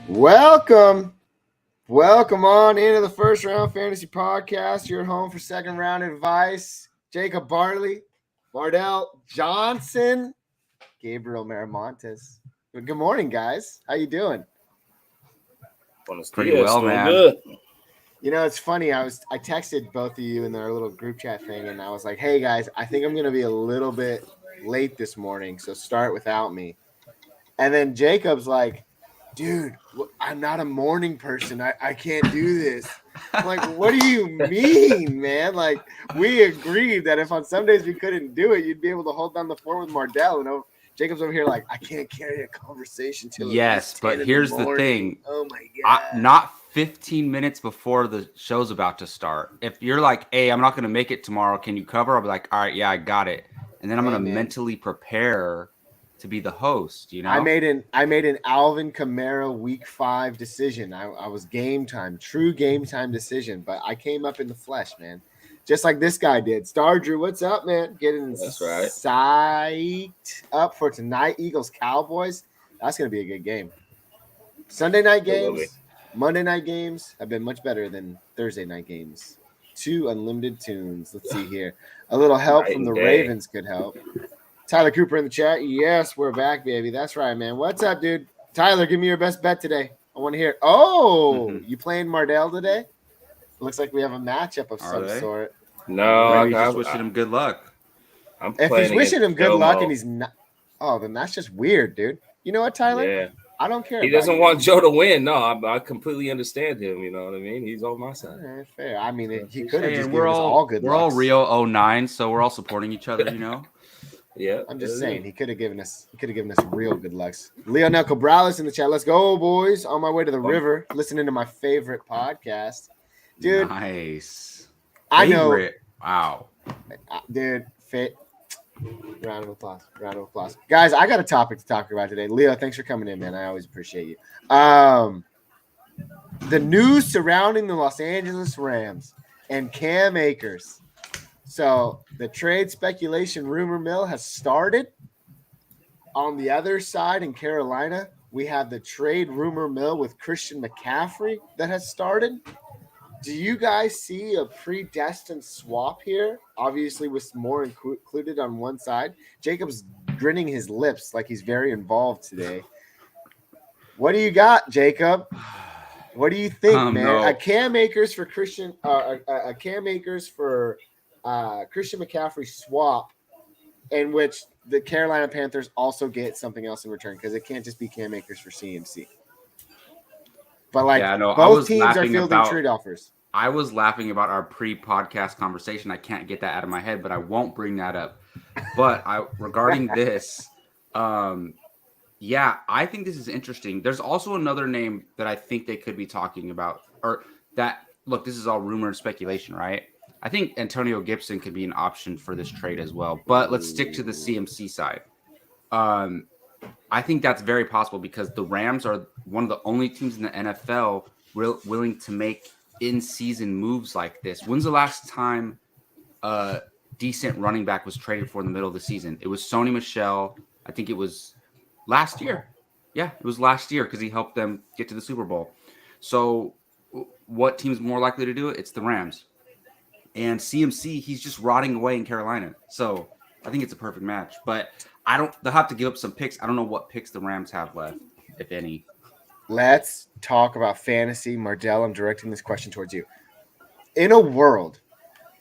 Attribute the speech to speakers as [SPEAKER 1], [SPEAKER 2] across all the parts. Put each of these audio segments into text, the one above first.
[SPEAKER 1] Welcome on into the First Round Fantasy Podcast. You're at home for second round advice. Jacob Bartley, Mardell Johnson, Gabriel Maramontes. Good morning, guys. How you doing?
[SPEAKER 2] Buenos
[SPEAKER 3] Pretty
[SPEAKER 2] dias,
[SPEAKER 3] well,
[SPEAKER 2] doing
[SPEAKER 3] man.
[SPEAKER 2] good.
[SPEAKER 1] You know, it's funny. I texted both of you in our little group chat thing, and I was like, "Hey guys, I think I'm going to be a little bit late this morning, so start without me." And then Jacob's like, "Dude, I'm not a morning person. I can't do this." I'm like, what do you mean, man? Like, we agreed that if on some days we couldn't do it, you'd be able to hold down the fort with Mardell. And Jacob's over here like, I can't carry a conversation till
[SPEAKER 3] Yes, but here's the thing.
[SPEAKER 1] Oh my god!
[SPEAKER 3] Not 15 minutes before the show's about to start. If you're like, "Hey, I'm not going to make it tomorrow. Can you cover?" I'll be like, "All right, yeah, I got it." And then I'm going to mentally prepare to be the host. You know,
[SPEAKER 1] I made an Alvin Kamara Week 5 decision. I was true game time decision. But I came up in the flesh, man. Just like this guy did. Star Drew, what's up, man? Getting
[SPEAKER 2] That's right.
[SPEAKER 1] psyched up for tonight. Eagles Cowboys. That's gonna be a good game. Sunday night games, Monday night games have been much better than Thursday night games. 2 unlimited tunes. Let's see here. A little help from the Ravens could help. Tyler Cooper in the chat. Yes, we're back, baby. That's right, man. What's up, dude? Tyler, give me your best bet today. I want to hear it. Oh, you playing Mardell today? Looks like we have a matchup of some sort.
[SPEAKER 2] No,
[SPEAKER 3] maybe you're just wishing him good luck.
[SPEAKER 1] If he's wishing him good luck and he's not, then that's just weird, dude. You know what, Tyler?
[SPEAKER 2] Yeah.
[SPEAKER 1] I don't care.
[SPEAKER 2] He doesn't want Joe to win. No, I completely understand him. You know what I mean? He's on my side.
[SPEAKER 1] Right, fair. I mean, he could have just
[SPEAKER 3] given us
[SPEAKER 1] all good.
[SPEAKER 3] We're all Rio 09, so we're all supporting each other. You know.
[SPEAKER 2] Yeah,
[SPEAKER 1] I'm just saying he could have given us real good lucks. Leonel Cabrales in the chat. Let's go, boys! On my way to the river, listening to my favorite podcast, dude.
[SPEAKER 3] Nice.
[SPEAKER 1] I know.
[SPEAKER 3] Wow,
[SPEAKER 1] dude. Round of applause, guys. I got a topic to talk about today. Leo, thanks for coming in, man. I always appreciate you. The news surrounding the Los Angeles Rams and Cam Akers. So the trade speculation rumor mill has started. On the other side in Carolina, we have the trade rumor mill with Christian McCaffrey that has started. Do you guys see a predestined swap here? Obviously, with more included on one side. Jacob's grinning his lips like he's very involved today. What do you got, Jacob? What do you think, man?
[SPEAKER 3] No.
[SPEAKER 1] A Cam Akers for Christian McCaffrey swap, in which the Carolina Panthers also get something else in return, because it can't just be Cam Akers for CMC. But both teams are fielding trade offers.
[SPEAKER 3] I was laughing about our pre-podcast conversation. I can't get that out of my head, but I won't bring that up. But regarding this, yeah, I think this is interesting. There's also another name that I think they could be talking about, look, this is all rumor and speculation, right? I think Antonio Gibson could be an option for this trade as well. But let's stick to the CMC side. I think that's very possible because the Rams are one of the only teams in the NFL willing to make in-season moves like this. When's the last time a decent running back was traded for in the middle of the season? It was Sony Michel. I think it was last year. Yeah, it was last year because he helped them get to the Super Bowl. So what team's more likely to do it? It's the Rams. And CMC, he's just rotting away in Carolina. So I think it's a perfect match. But they'll have to give up some picks. I don't know what picks the Rams have left, if any.
[SPEAKER 1] Let's talk about fantasy. Mardell, I'm directing this question towards you. In a world,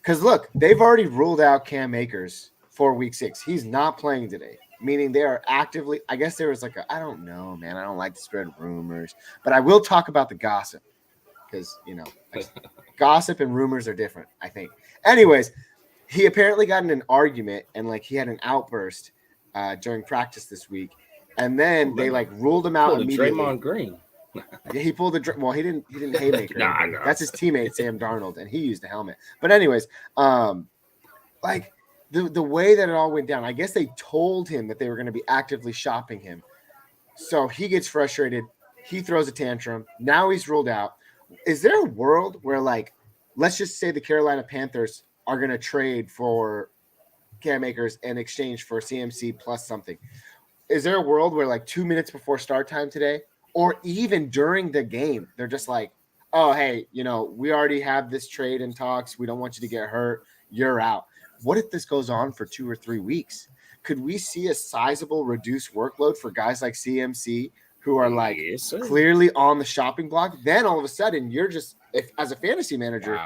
[SPEAKER 1] because look, they've already ruled out Cam Akers for week 6. He's not playing today, meaning they are actively, I guess there was I don't know, man. I don't like to spread rumors, but I will talk about the gossip because, gossip and rumors are different, I think. Anyways, he apparently got in an argument and he had an outburst during practice this week. And then they ruled him out immediately.
[SPEAKER 2] Draymond Green.
[SPEAKER 1] He pulled he didn't haymaker. That's his teammate Sam Darnold, and he used a helmet. But anyways, the way that it all went down, I guess they told him that they were going to be actively shopping him. So he gets frustrated. He throws a tantrum. Now he's ruled out. Is there a world where let's just say the Carolina Panthers are going to trade for Cam Akers in exchange for CMC plus something? Is there a world where 2 minutes before start time today, or even during the game, they're just like, oh, hey, we already have this trade in talks. We don't want you to get hurt. You're out. What if this goes on for 2 or 3 weeks? Could we see a sizable reduced workload for guys like CMC who are like clearly on the shopping block? Then all of a sudden, you're just, if as a fantasy manager,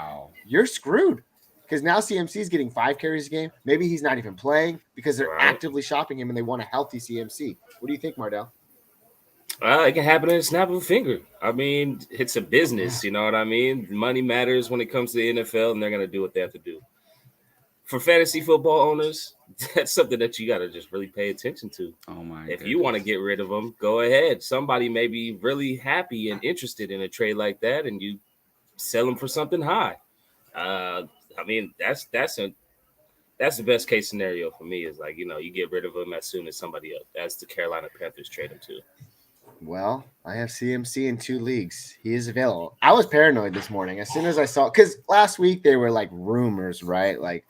[SPEAKER 1] you're screwed. Because now CMC is getting 5 carries a game. Maybe he's not even playing because they're actively shopping him and they want a healthy CMC. What do you think, Mardell?
[SPEAKER 2] It can happen in a snap of a finger. I mean, it's a business. You know what I mean? Money matters when it comes to the NFL, and they're going to do what they have to do. For fantasy football owners, that's something that you got to just really pay attention to.
[SPEAKER 3] Oh, my
[SPEAKER 2] If you want to get rid of them, go ahead. Somebody may be really happy and interested in a trade like that, and you sell them for something high. I mean, that's the best case scenario for me is like, you get rid of them as soon as somebody else. That's the Carolina Panthers trade him to.
[SPEAKER 1] Well, I have CMC in 2 leagues. He is available. I was paranoid this morning as soon as I saw, because last week they were like rumors, right? Like,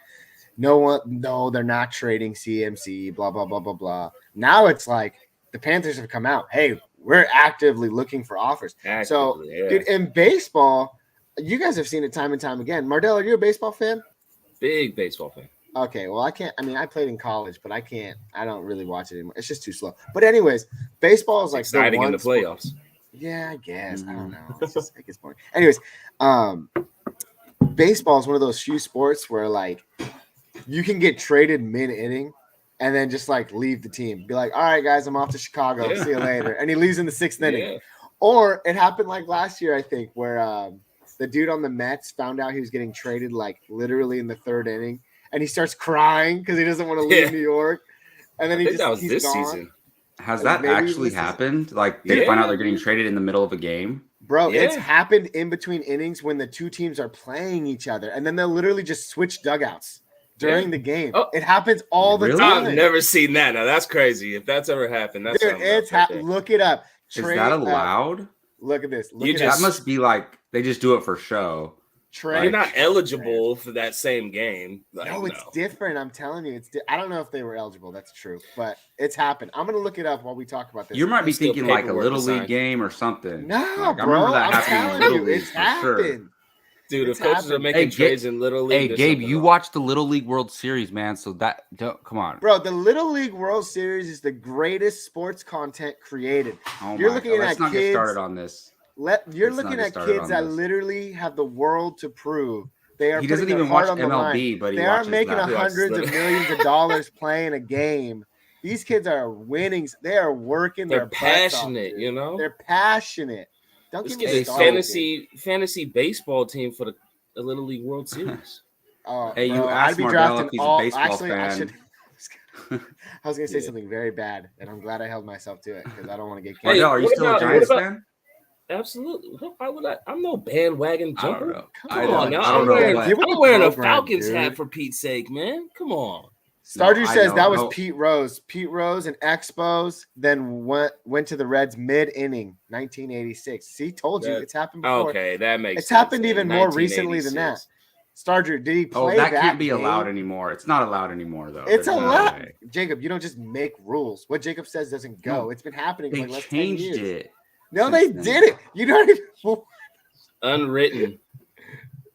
[SPEAKER 1] no, they're not trading CMC, blah, blah, blah, blah, blah. Now it's like the Panthers have come out. Hey, we're actively looking for offers. Dude, in baseball, you guys have seen it time and time again. Mardell, are you a baseball fan?
[SPEAKER 2] Big baseball fan.
[SPEAKER 1] Okay, well, I can't. I mean, I played in college, but I don't really watch it anymore. It's just too slow. But anyways, baseball is like
[SPEAKER 2] exciting in the playoffs.
[SPEAKER 1] Yeah, I guess. I don't know. It gets boring. Anyways, baseball is one of those few sports where like you can get traded mid-inning and then just like leave the team. Be like, all right, guys, I'm off to Chicago. See you later. And he leaves in the 6th inning.
[SPEAKER 2] Yeah.
[SPEAKER 1] Or it happened like last year, I think, where the dude on the Mets found out he was getting traded like literally in the 3rd inning. And he starts crying because he doesn't want to leave New York. And then he's gone.
[SPEAKER 2] Season.
[SPEAKER 3] Has that actually happened? Like they find out they're getting traded in the middle of a game?
[SPEAKER 1] Bro, it's happened in between innings when the 2 teams are playing each other. And then they'll literally just switch dugouts during the game. Oh, it happens all the time.
[SPEAKER 2] I've never seen that. Now, that's crazy. If that's ever happened, that's
[SPEAKER 1] look it up.
[SPEAKER 3] Is that allowed?
[SPEAKER 1] Look at this.
[SPEAKER 3] That must be like they just do it for show.
[SPEAKER 2] You're not eligible for that same game.
[SPEAKER 1] No, it's different. I'm telling you, I don't know if they were eligible. That's true, but it's happened. I'm gonna look it up while we talk about this.
[SPEAKER 3] You might be thinking like a little league game or something.
[SPEAKER 1] No,
[SPEAKER 3] like,
[SPEAKER 1] bro.
[SPEAKER 3] I remember that happening in Little League
[SPEAKER 1] it's happened.
[SPEAKER 3] Sure.
[SPEAKER 2] Dude, if coaches are making trades in Little League.
[SPEAKER 3] Hey, Gabe, you watched the Little League World Series, man. So come on,
[SPEAKER 1] bro. The Little League World Series is the greatest sports content created.
[SPEAKER 3] You're looking at let's not get started on this.
[SPEAKER 1] You're looking at kids that literally have the world to prove. They are.
[SPEAKER 3] He doesn't even watch MLB, but
[SPEAKER 1] they aren't making hundreds of millions of dollars playing a game. These kids are winning. They are working.
[SPEAKER 2] They're passionate.
[SPEAKER 1] They're passionate. Don't
[SPEAKER 2] Let's
[SPEAKER 1] get
[SPEAKER 2] me started. Fantasy baseball team for the Little League World Series.
[SPEAKER 3] Hey, you asked Mardell if he's a baseball fan.
[SPEAKER 1] I was going to say something very bad, and I'm glad I held myself to it because I don't want to get.
[SPEAKER 3] Mardell, are you still a Giants fan?
[SPEAKER 2] Absolutely. Why would I? I'm no bandwagon jumper.
[SPEAKER 3] Come on now.
[SPEAKER 2] I'm wearing a Falcons hat for Pete's sake, man. Come on.
[SPEAKER 1] Stardew says that was Pete Rose. Pete Rose and Expos then went to the Reds mid-inning, 1986. See, told you it's happened before.
[SPEAKER 2] Okay, that makes sense.
[SPEAKER 1] It's happened even more recently than that. Stardew, did he play
[SPEAKER 3] that can't be allowed anymore. It's not allowed anymore, though.
[SPEAKER 1] It's allowed. Jacob, you don't just make rules. What Jacob says doesn't go. No, it's been happening for like less than 10 years.
[SPEAKER 3] They changed it.
[SPEAKER 1] No, they did it. You don't even.
[SPEAKER 2] Unwritten.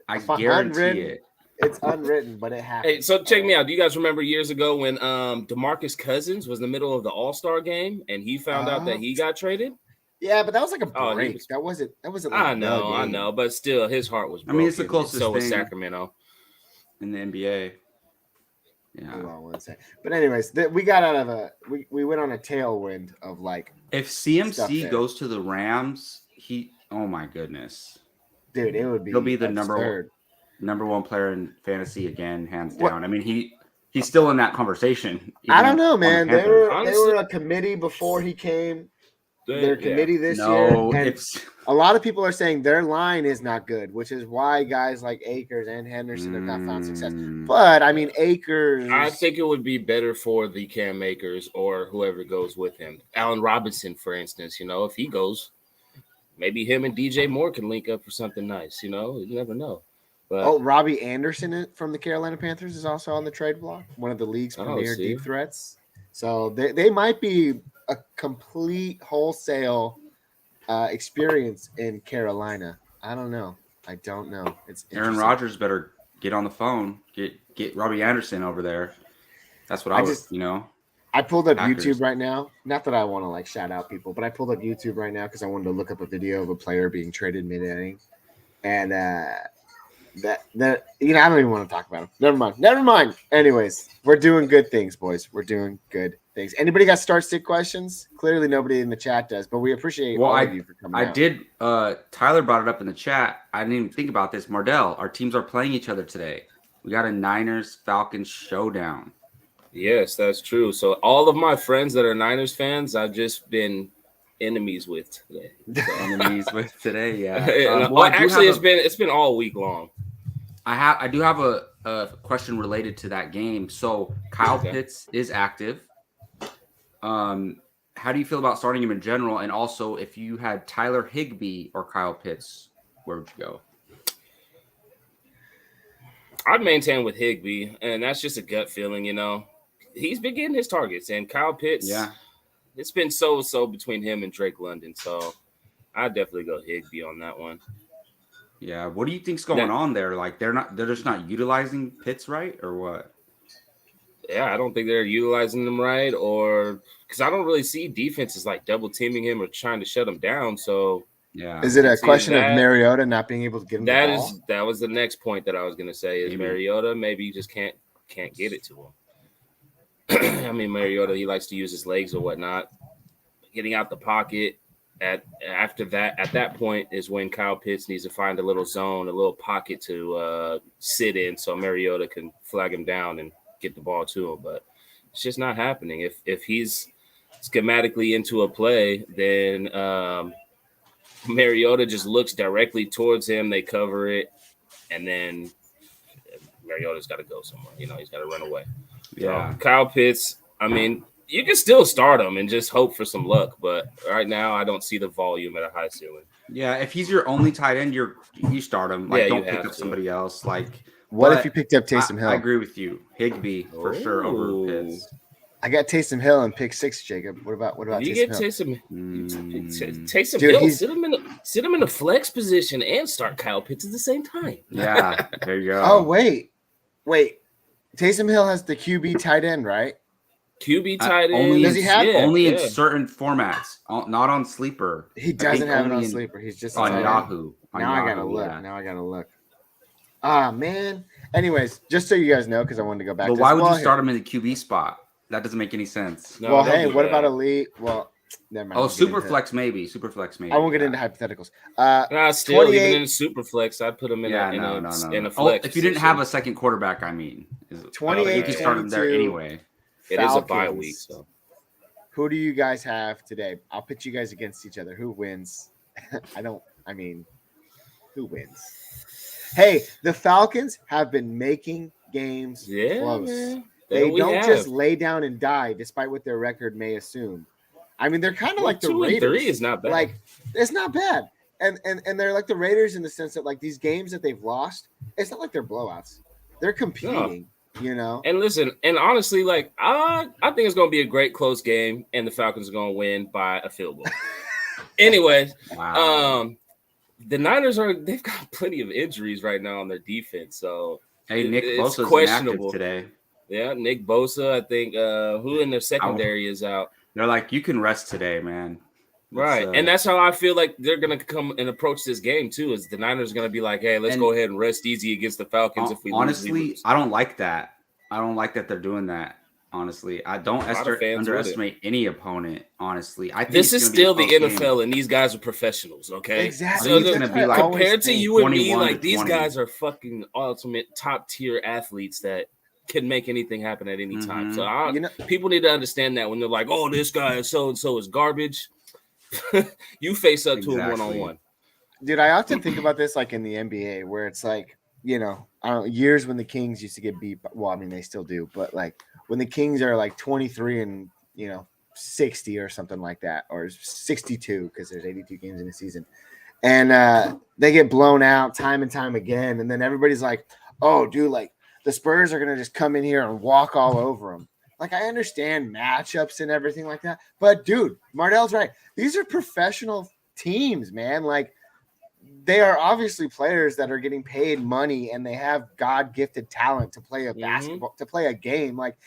[SPEAKER 3] I guarantee it.
[SPEAKER 1] It's unwritten, but it happened.
[SPEAKER 2] Hey, so check me out. Do you guys remember years ago when DeMarcus Cousins was in the middle of the All-Star game and he found out that he got traded?
[SPEAKER 1] Yeah, but that was like a break. That wasn't like
[SPEAKER 2] I know, but still his heart was broken.
[SPEAKER 3] I mean, it's the closest
[SPEAKER 2] so
[SPEAKER 3] thing
[SPEAKER 2] was Sacramento
[SPEAKER 3] in the NBA. Yeah.
[SPEAKER 1] Hold on one second. But anyways, we got out of we went on a tailwind of like
[SPEAKER 3] if CMC goes to the Rams, oh my goodness.
[SPEAKER 1] Dude, he'll
[SPEAKER 3] be the number one player in fantasy again, hands down. I mean, he's still in that conversation.
[SPEAKER 1] I don't know, man. They were a committee before he came. Their committee this year. And a lot of people are saying their line is not good, which is why guys like Akers and Henderson have not found success. But I mean, Akers.
[SPEAKER 2] I think it would be better for the Cam Akers or whoever goes with him. Allen Robinson, for instance, if he goes, maybe him and DJ Moore can link up for something nice. You never know. But,
[SPEAKER 1] Robbie Anderson from the Carolina Panthers is also on the trade block, one of the league's premier deep threats. So they might be a complete wholesale experience in Carolina. I don't know. I don't know. It's
[SPEAKER 3] Aaron
[SPEAKER 1] interesting.
[SPEAKER 3] Rodgers better get on the phone. Get Robbie Anderson over there. That's what
[SPEAKER 1] I
[SPEAKER 3] I would,
[SPEAKER 1] just
[SPEAKER 3] you know.
[SPEAKER 1] I pulled up
[SPEAKER 3] Packers.
[SPEAKER 1] YouTube right now. Not that I want to like shout out people, but I pulled up YouTube right now because I wanted to look up a video of a player being traded mid-inning, and that I don't even want to talk about him. Never mind. Anyways, we're doing good things, boys. We're doing good things. Anybody got start sit questions? Clearly, nobody in the chat does, but we appreciate
[SPEAKER 3] Well,
[SPEAKER 1] all of you for coming
[SPEAKER 3] I
[SPEAKER 1] out.
[SPEAKER 3] did. Tyler brought it up in the chat. I didn't even think about this. Mardell, our teams are playing each other today. We got a Niners Falcons showdown.
[SPEAKER 2] Yes, that's true. So all of my friends that are Niners fans, I've just been enemies with today.
[SPEAKER 3] Enemies with today, yeah.
[SPEAKER 2] It's been all week long.
[SPEAKER 3] I do have a question related to that game. So Kyle Pitts is active. How do you feel about starting him in general? And also, if you had Tyler Higbee or Kyle Pitts, where would you go?
[SPEAKER 2] I'd maintain with Higbee, and that's just a gut feeling, you know. He's been getting his targets, and Kyle Pitts, it's been so between him and Drake London. So I'd definitely go Higbee on that one.
[SPEAKER 3] Yeah, what do you think's going on there? Like they're just not utilizing Pitts right, or what?
[SPEAKER 2] Yeah, I don't think they're utilizing him right, or because I don't really see defenses like double teaming him or trying to shut him down. So
[SPEAKER 3] yeah,
[SPEAKER 1] is it a question of Mariota not being able to get him the ball?
[SPEAKER 2] That was the next point that I was going to say. Is Mariota maybe just can't get it to him. I mean, Mariota, he likes to use his legs or whatnot. Getting out the pocket at that point is when Kyle Pitts needs to find a little zone, a little pocket to sit in, so Mariota can flag him down and get the ball to him. But it's just not happening. If he's schematically into a play, then Mariota just looks directly towards him. They cover it, and then Mariota's got to go somewhere. You know, he's got to run away.
[SPEAKER 3] Yeah.
[SPEAKER 2] So, Kyle Pitts, I mean, you can still start him and just hope for some luck. But right now, I don't see the volume at a high ceiling.
[SPEAKER 3] Yeah, if he's your only tight end, you start him. Like, don't pick up somebody else. Like,
[SPEAKER 1] what if you picked up Taysom Hill?
[SPEAKER 3] I agree with you. Higbee for sure over Pitts.
[SPEAKER 1] I got Taysom Hill and pick 6, Jacob. What about
[SPEAKER 2] you
[SPEAKER 1] Taysom
[SPEAKER 2] Hill? Taysom Hill, sit him in the flex position and start Kyle Pitts at the same time.
[SPEAKER 3] Yeah, there you go.
[SPEAKER 1] Oh, wait. Taysom Hill has the QB tight end, right?
[SPEAKER 2] QB tight end.
[SPEAKER 3] Only
[SPEAKER 1] does he have
[SPEAKER 3] in certain formats, not on Sleeper.
[SPEAKER 1] He doesn't have it on Sleeper. He's just
[SPEAKER 3] on Yahoo.
[SPEAKER 1] Now I gotta look. Ah, man. Anyways, just so you guys know, because I wanted to go back.
[SPEAKER 3] But why would you start him in the QB spot? That doesn't make any sense.
[SPEAKER 2] No,
[SPEAKER 1] well, hey, what about elite? Well, never mind.
[SPEAKER 3] Oh, Superflex maybe. Superflex maybe.
[SPEAKER 1] I won't get into hypotheticals.
[SPEAKER 2] Still, even in Superflex, I'd put him in a flex.
[SPEAKER 3] Oh, if you didn't have a second quarterback, I mean.
[SPEAKER 1] 28,
[SPEAKER 3] you can start him there anyway.
[SPEAKER 2] It is a bye week, so.
[SPEAKER 1] Who do you guys have today? I'll put you guys against each other. Who wins? Who wins? Hey, the Falcons have been making games close.
[SPEAKER 2] Man.
[SPEAKER 1] They don't just lay down and die, despite what their record may assume. I mean, they're kind of like the Raiders.
[SPEAKER 2] 2-3 is not bad.
[SPEAKER 1] Like, it's not bad. And they're like the Raiders in the sense that, like, these games that they've lost, it's not like they're blowouts. They're competing, you know?
[SPEAKER 2] And listen, and honestly, like, I think it's going to be a great close game, and the Falcons are going to win by a field goal. Anyways, the Niners they've got plenty of injuries right now on their defense. So,
[SPEAKER 3] hey, Nick Bosa's
[SPEAKER 2] questionable
[SPEAKER 3] today.
[SPEAKER 2] Yeah, Nick Bosa. I think who in their secondary is out.
[SPEAKER 3] They're like, you can rest today, man.
[SPEAKER 2] Right, and that's how I feel like they're going to come and approach this game too. Is the Niners are going to be like, hey, let's go ahead and rest easy against the Falcons if we
[SPEAKER 3] lose. I don't like that. I don't like that they're doing that. Honestly, I don't underestimate any opponent. Honestly, I think
[SPEAKER 2] this is still the NFL, and these guys are professionals. Okay,
[SPEAKER 1] exactly.
[SPEAKER 2] So
[SPEAKER 3] it's going to be like
[SPEAKER 2] compared to you and me, like these guys are fucking ultimate top tier athletes that can make anything happen at any time. So people need to understand that when they're like, "Oh, this guy so and so is garbage," you face up to him 1-on-1.
[SPEAKER 1] Dude, I often think about this like in the NBA, where it's like, you know, I don't know, years when the Kings used to get beat. Well, I mean, they still do, but like when the Kings are like 23 and 60 or something like that, or 62 because there's 82 games in a season, and they get blown out time and time again, and then everybody's like, "Oh, dude, like the Spurs are gonna just come in here and walk all over them." Like, I understand matchups and everything like that, but dude, Mardell's right. These are professional teams, man. Like, they are obviously players that are getting paid money and they have God-gifted talent to play a basketball, to play a game. Like,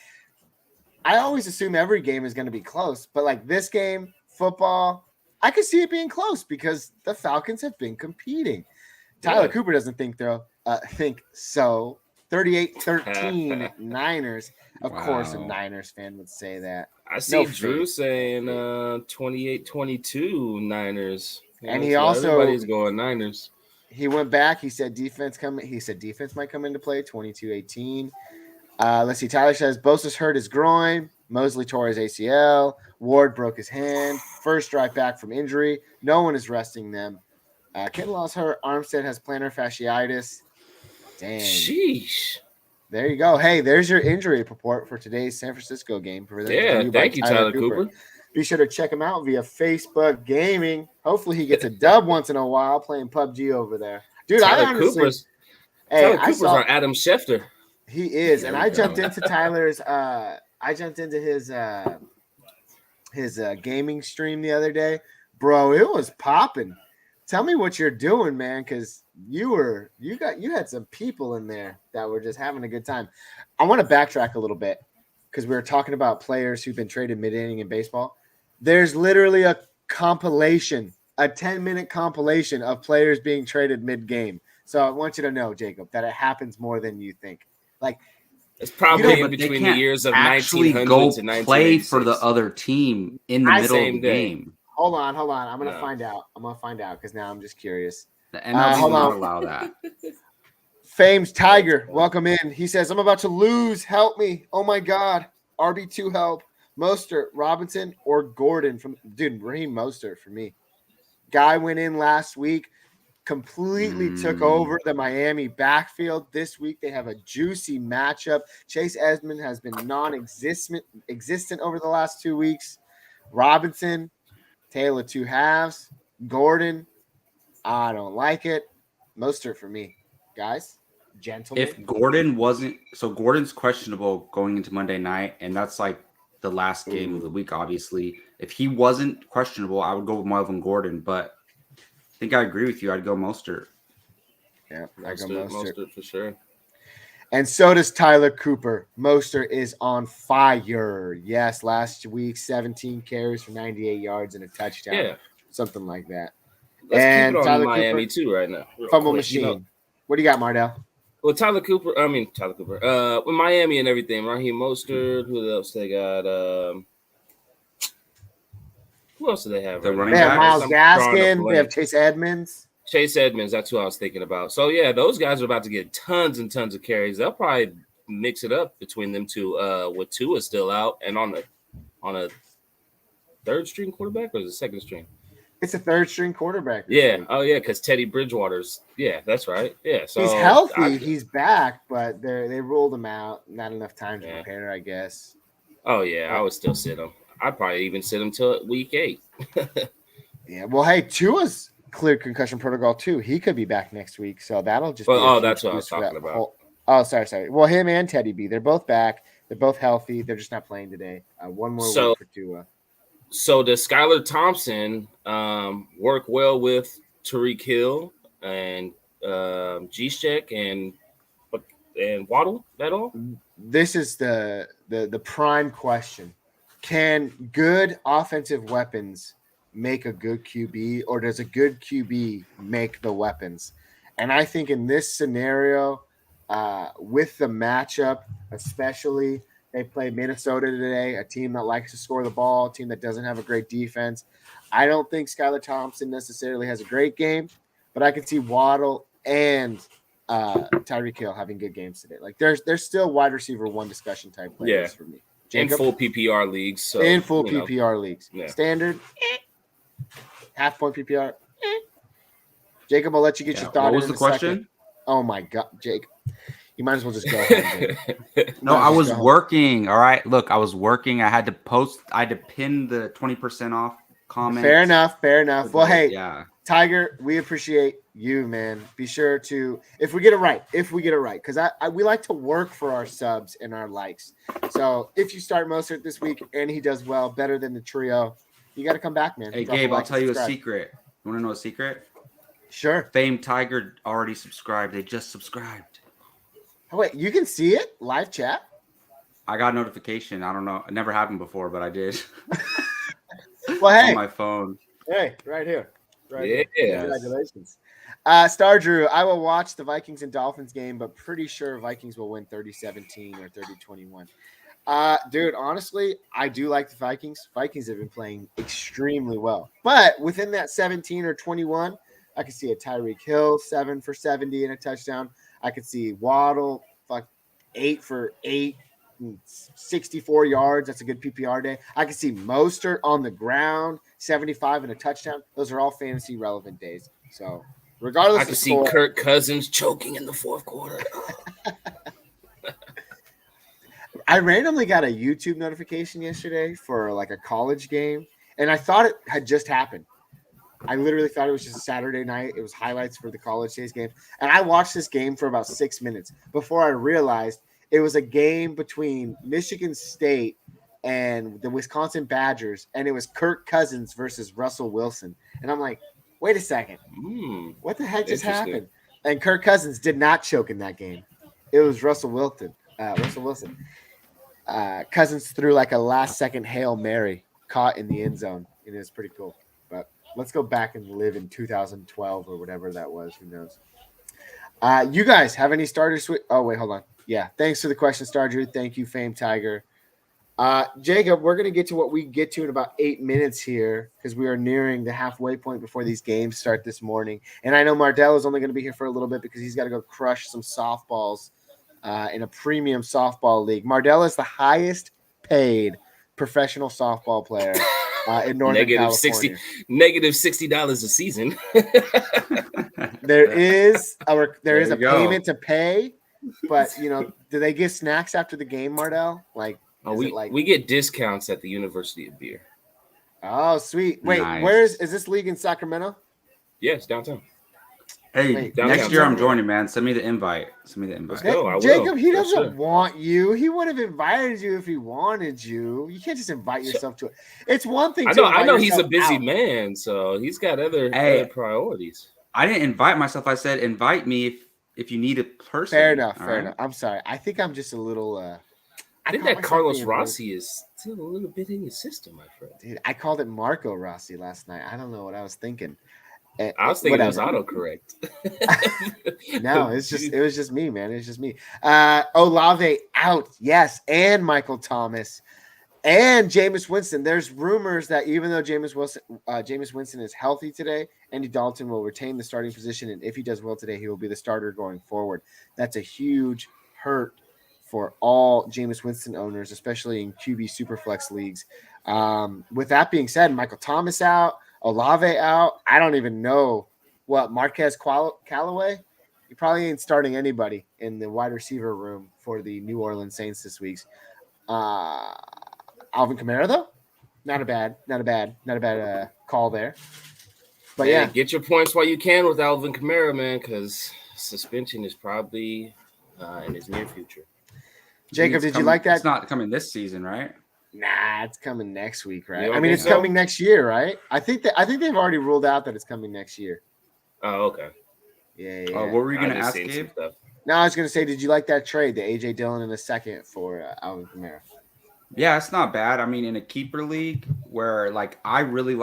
[SPEAKER 1] I always assume every game is going to be close, but like this game, football, I could see it being close because the Falcons have been competing. Tyler Cooper doesn't think so. 38-13 Niners. Of course, a Niners fan would say that.
[SPEAKER 2] I see Drew saying 28-22 Niners.
[SPEAKER 1] And he also
[SPEAKER 2] everybody's going Niners.
[SPEAKER 1] He went back. He said defense might come into play. 22-18. Let's see. Tyler says Bosa's hurt his groin. Mosley tore his ACL. Ward broke his hand. First drive back from injury. No one is resting them. Kinlaw's hurt. Armstead has plantar fasciitis. Dang.
[SPEAKER 2] Sheesh.
[SPEAKER 1] There you go. Hey, there's your injury report for today's San Francisco game.
[SPEAKER 2] Thank you, Tyler Cooper.
[SPEAKER 1] Be sure to check him out via Facebook Gaming. Hopefully he gets a dub once in a while playing PUBG over there. Dude,
[SPEAKER 2] Tyler Cooper's our Adam Schefter.
[SPEAKER 1] He is. And I jumped into Tyler's his gaming stream the other day. Bro, it was popping. Tell me what you're doing, man, because you had some people in there that were just having a good time. I want to backtrack a little bit because we were talking about players who've been traded mid-inning in baseball. There's literally a 10-minute compilation of players being traded mid-game. So I want you to know, Jacob, that it happens more than you think. Like,
[SPEAKER 2] it's probably in between the years of 1900 to 1986.
[SPEAKER 3] Play for the other team in the middle of the game.
[SPEAKER 1] Hold on. I'm gonna find out. Because now I'm just curious.
[SPEAKER 3] The MLB will not allow that.
[SPEAKER 1] Fame's Tiger, welcome in. He says, I'm about to lose. Help me. Oh my God. RB2 help. Mostert, Robinson, or Gordon Raheem Mostert for me. Guy went in last week, completely took over the Miami backfield. This week they have a juicy matchup. Chase Edmonds has been non-existent over the last 2 weeks. Robinson, tale of two halves. Gordon, I don't like it. Mostert for me. Guys, gentlemen.
[SPEAKER 3] If Gordon wasn't – so Gordon's questionable going into Monday night, and that's like the last game of the week, obviously. If he wasn't questionable, I would go with Melvin Gordon, but I think I agree with you. I'd go Mostert.
[SPEAKER 1] Yeah, I go Mostert
[SPEAKER 2] for sure.
[SPEAKER 1] And so does Tyler Cooper. Mostert is on fire. Yes, last week, 17 carries for 98 yards and a touchdown. Yeah. Something like that.
[SPEAKER 2] Let's keep it on Miami, too, right now.
[SPEAKER 1] Fumble machine. What do you got, Mardell?
[SPEAKER 2] Well, Tyler Cooper. With Miami and everything, Raheem Mostert. Who else they got? Who else do they have?
[SPEAKER 3] They have
[SPEAKER 1] Myles Gaskin. They have Chase Edmonds.
[SPEAKER 2] That's who I was thinking about. So, yeah, those guys are about to get tons and tons of carries. They'll probably mix it up between them two with Tua still out and on a third-string quarterback or is it second-string?
[SPEAKER 1] It's a third-string quarterback.
[SPEAKER 2] Yeah. Oh, yeah, because Teddy Bridgewater's – yeah, that's right. Yeah, so
[SPEAKER 1] he's healthy. He's back, but they ruled him out. Not enough time to prepare, I guess.
[SPEAKER 2] Oh, yeah, I would still sit him. I'd probably even sit him till week 8.
[SPEAKER 1] Yeah, well, hey, Tua's – cleared concussion protocol too. He could be back next week, so that'll just.
[SPEAKER 2] That's what I was talking about.
[SPEAKER 1] Sorry. Well, him and Teddy B, they're both back. They're both healthy. They're just not playing today. One more week for Tua.
[SPEAKER 2] So does Skylar Thompson work well with Tyreek Hill and G-Shek and Waddle at all?
[SPEAKER 1] This is the prime question. Can good offensive weapons make a good QB, or does a good QB make the weapons? And I think in this scenario, with the matchup, especially, they play Minnesota today, a team that likes to score the ball, a team that doesn't have a great defense. I don't think Skylar Thompson necessarily has a great game, but I can see Waddle and Tyreek Hill having good games today. Like there's still wide receiver one discussion type players for me.
[SPEAKER 2] Jacob? In full PPR leagues. So,
[SPEAKER 1] in full PPR leagues.
[SPEAKER 2] Yeah.
[SPEAKER 1] Standard, half point PPR. Jacob, I'll let you get your thought.
[SPEAKER 3] What was the question?
[SPEAKER 1] Second. Oh my God, Jake. You might as well just go ahead.
[SPEAKER 3] No, I was working. All right. Look, I was working. I had to pin the 20% off comment.
[SPEAKER 1] Fair enough. Well, hey, Tiger, we appreciate you, man. Be sure to, if we get it right, because we like to work for our subs and our likes. So if you start Mostert this week and he does well, better than the trio, you got to come back, man.
[SPEAKER 3] Hey, Gabe, I'll tell you a secret. You want to know a secret?
[SPEAKER 1] Sure.
[SPEAKER 3] Fame Tiger already subscribed. They just subscribed.
[SPEAKER 1] Oh, wait, you can see it live chat.
[SPEAKER 3] I got a notification. I don't know. It never happened before, but I did.
[SPEAKER 1] Well,
[SPEAKER 3] On
[SPEAKER 1] hey,
[SPEAKER 3] my phone.
[SPEAKER 1] right here.
[SPEAKER 2] Yeah.
[SPEAKER 1] Congratulations. Star Drew, I will watch the Vikings and Dolphins game, but pretty sure Vikings will win 30-17 or 30-21. Dude, honestly, I do like the Vikings. Vikings have been playing extremely well. But within that 17 or 21, I could see a Tyreek Hill 7 for 70 and a touchdown. I could see Waddle 8 for 8, 64 yards. That's a good PPR day. I could see Mostert on the ground 75 and a touchdown. Those are all fantasy relevant days. So regardless
[SPEAKER 2] I
[SPEAKER 1] of
[SPEAKER 2] can see
[SPEAKER 1] score,
[SPEAKER 2] Kirk Cousins choking in the fourth quarter.
[SPEAKER 1] I randomly got a YouTube notification yesterday for like a college game, and I thought it had just happened. I literally thought it was just a Saturday night. It was highlights for the college days game. And I watched this game for about 6 minutes before I realized it was a game between Michigan State and the Wisconsin Badgers, and it was Kirk Cousins versus Russell Wilson. And I'm like, wait a second. What the heck just happened? And Kirk Cousins did not choke in that game. It was Russell Wilson. Cousins threw like a last-second Hail Mary caught in the end zone. It is pretty cool. But let's go back and live in 2012 or whatever that was. Who knows? You guys have any starters? Oh, wait, hold on. Yeah, thanks for the question, Star Drew. Thank you, Fame Tiger. Jacob, we're going to get to what we get to in about 8 minutes here because we are nearing the halfway point before these games start this morning. And I know Mardell is only going to be here for a little bit because he's got to go crush some softballs in a premium softball league. Mardell is the highest paid professional softball player in Northern California.
[SPEAKER 2] -$60 a season.
[SPEAKER 1] There is a
[SPEAKER 3] go.
[SPEAKER 1] payment to pay, but do they give snacks after the game, Mardell? Like,
[SPEAKER 2] we get discounts at the University of Beer.
[SPEAKER 1] Oh, sweet. Wait,
[SPEAKER 3] Nice.
[SPEAKER 1] where is this league in Sacramento?
[SPEAKER 2] Yes, downtown.
[SPEAKER 3] Hey, next year I'm joining, man. Send me the invite.
[SPEAKER 2] Let's go. I
[SPEAKER 1] Jacob,
[SPEAKER 2] will.
[SPEAKER 1] he doesn't want you. He would have invited you if he wanted you. You can't just invite yourself to it. It's one thing.
[SPEAKER 2] I know he's a busy man, so he's got other priorities.
[SPEAKER 3] I didn't invite myself. I said invite me if you need a person.
[SPEAKER 1] Fair enough. I'm sorry. I think I'm just a little.
[SPEAKER 2] I think that Carlos Rossi is still a little bit in your system, my friend.
[SPEAKER 1] Dude, I called it Marco Rossi last night. I don't know what I was thinking.
[SPEAKER 2] I was thinking it was autocorrect.
[SPEAKER 1] No, it was just me, man. It's just me. Olave out, yes, and Michael Thomas and Jameis Winston. There's rumors that even though Jameis Winston is healthy today, Andy Dalton will retain the starting position, and if he does well today, he will be the starter going forward. That's a huge hurt for all Jameis Winston owners, especially in QB Superflex leagues. With that being said, Michael Thomas out. Olave out. I don't even know what Marquez Callaway. He probably ain't starting anybody in the wide receiver room for the New Orleans Saints this week. Alvin Kamara though, not a bad call there. But yeah,
[SPEAKER 2] get your points while you can with Alvin Kamara, man, because suspension is probably in his near future.
[SPEAKER 1] Jacob, did you like that?
[SPEAKER 3] It's not coming this season, right?
[SPEAKER 1] Nah, it's coming next week, right? I mean, it's coming next year, right? I think they've already ruled out that it's coming next year.
[SPEAKER 2] Oh, okay.
[SPEAKER 1] Yeah.
[SPEAKER 3] What were you going to ask, Gabe?
[SPEAKER 1] No, I was going to say, did you like that trade, the A.J. Dillon in the second for Alvin Kamara?
[SPEAKER 3] Yeah, it's not bad. I mean, in a keeper league where, I really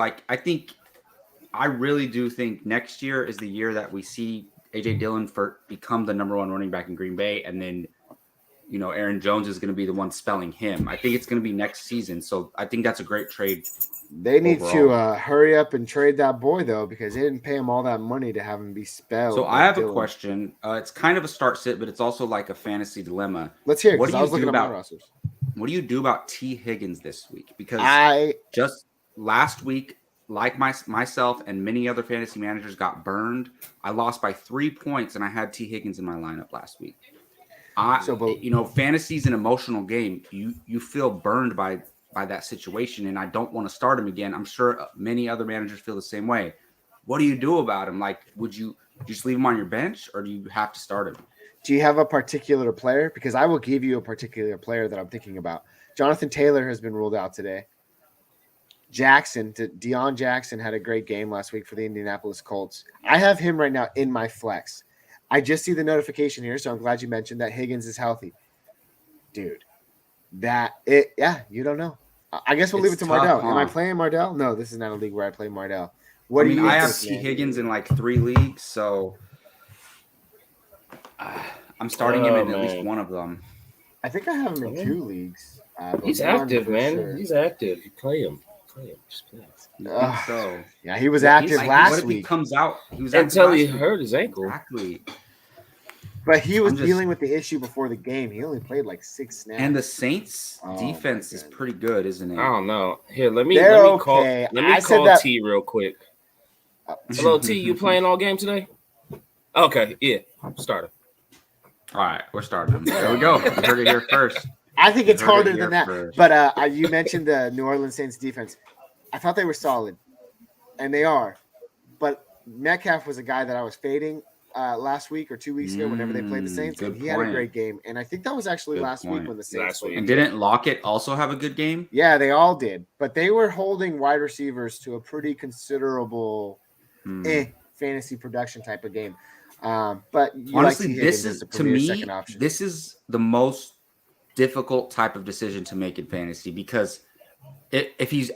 [SPEAKER 3] do think next year is the year that we see A.J. Dillon become the number one running back in Green Bay, and then Aaron Jones is going to be the one spelling him. I think it's going to be next season. So I think that's a great trade.
[SPEAKER 1] They need to hurry up and trade that boy, though, because they didn't pay him all that money to have him be spelled.
[SPEAKER 3] So I have a question. It's kind of a start sit, but it's also like a fantasy dilemma.
[SPEAKER 1] Let's hear it, because I was looking at my rosters.
[SPEAKER 3] What do you do about T. Higgins this week? Because just last week, like myself and many other fantasy managers got burned. I lost by 3 points, and I had T. Higgins in my lineup last week. Fantasy's an emotional game. You feel burned by that situation, and I don't want to start him again. I'm sure many other managers feel the same way. What do you do about him? Would you just leave him on your bench, or do you have to start him?
[SPEAKER 1] Do you have a particular player? Because I will give you a particular player that I'm thinking about. Jonathan Taylor has been ruled out today. Deion Jackson had a great game last week for the Indianapolis Colts. I have him right now in my flex. I just see the notification here, so I'm glad you mentioned that Higgins is healthy. Dude, you don't know. I guess we'll leave it to
[SPEAKER 3] tough,
[SPEAKER 1] Mardell. Am I
[SPEAKER 3] huh?
[SPEAKER 1] playing Mardell? No, this is not a league where I play Mardell.
[SPEAKER 3] I
[SPEAKER 1] What do
[SPEAKER 3] mean,
[SPEAKER 1] you
[SPEAKER 3] I have
[SPEAKER 1] think,
[SPEAKER 3] T.
[SPEAKER 1] man?
[SPEAKER 3] Higgins in like 3 leagues, so I'm starting him in at least one of them.
[SPEAKER 1] I think I have him in 2 leagues.
[SPEAKER 2] He's
[SPEAKER 1] one
[SPEAKER 2] active,
[SPEAKER 1] for
[SPEAKER 2] man.
[SPEAKER 1] sure.
[SPEAKER 2] He's active. You play him. Just play him.
[SPEAKER 3] You think so?
[SPEAKER 1] Yeah, he was active last
[SPEAKER 3] what if
[SPEAKER 1] week.
[SPEAKER 3] he comes out? He was
[SPEAKER 2] Until he
[SPEAKER 3] active last
[SPEAKER 2] hurt his ankle.
[SPEAKER 3] Exactly.
[SPEAKER 1] But he was dealing with the issue before the game. He only played like 6 snaps.
[SPEAKER 3] And the Saints defense is pretty good, isn't it?
[SPEAKER 2] I don't know. Here, let me
[SPEAKER 1] okay.
[SPEAKER 2] call T real quick. Hello, T. You playing all game today? Okay, yeah. Start him.
[SPEAKER 3] All right, we're starting him. There we go. You heard it here first.
[SPEAKER 1] I think it's harder than that.
[SPEAKER 3] First.
[SPEAKER 1] But you mentioned the New Orleans Saints defense. I thought they were solid, and they are. But Metcalf was a guy that I was fading last week or 2 weeks ago whenever they played the Saints, and he had a great game. And I think that was actually last week when the Saints played.
[SPEAKER 3] And didn't Lockett also have a good game?
[SPEAKER 1] Yeah, they all did. But they were holding wide receivers to a pretty considerable fantasy production type of game. But
[SPEAKER 3] honestly, this is to me, this is the most difficult type of decision to make in fantasy because if he's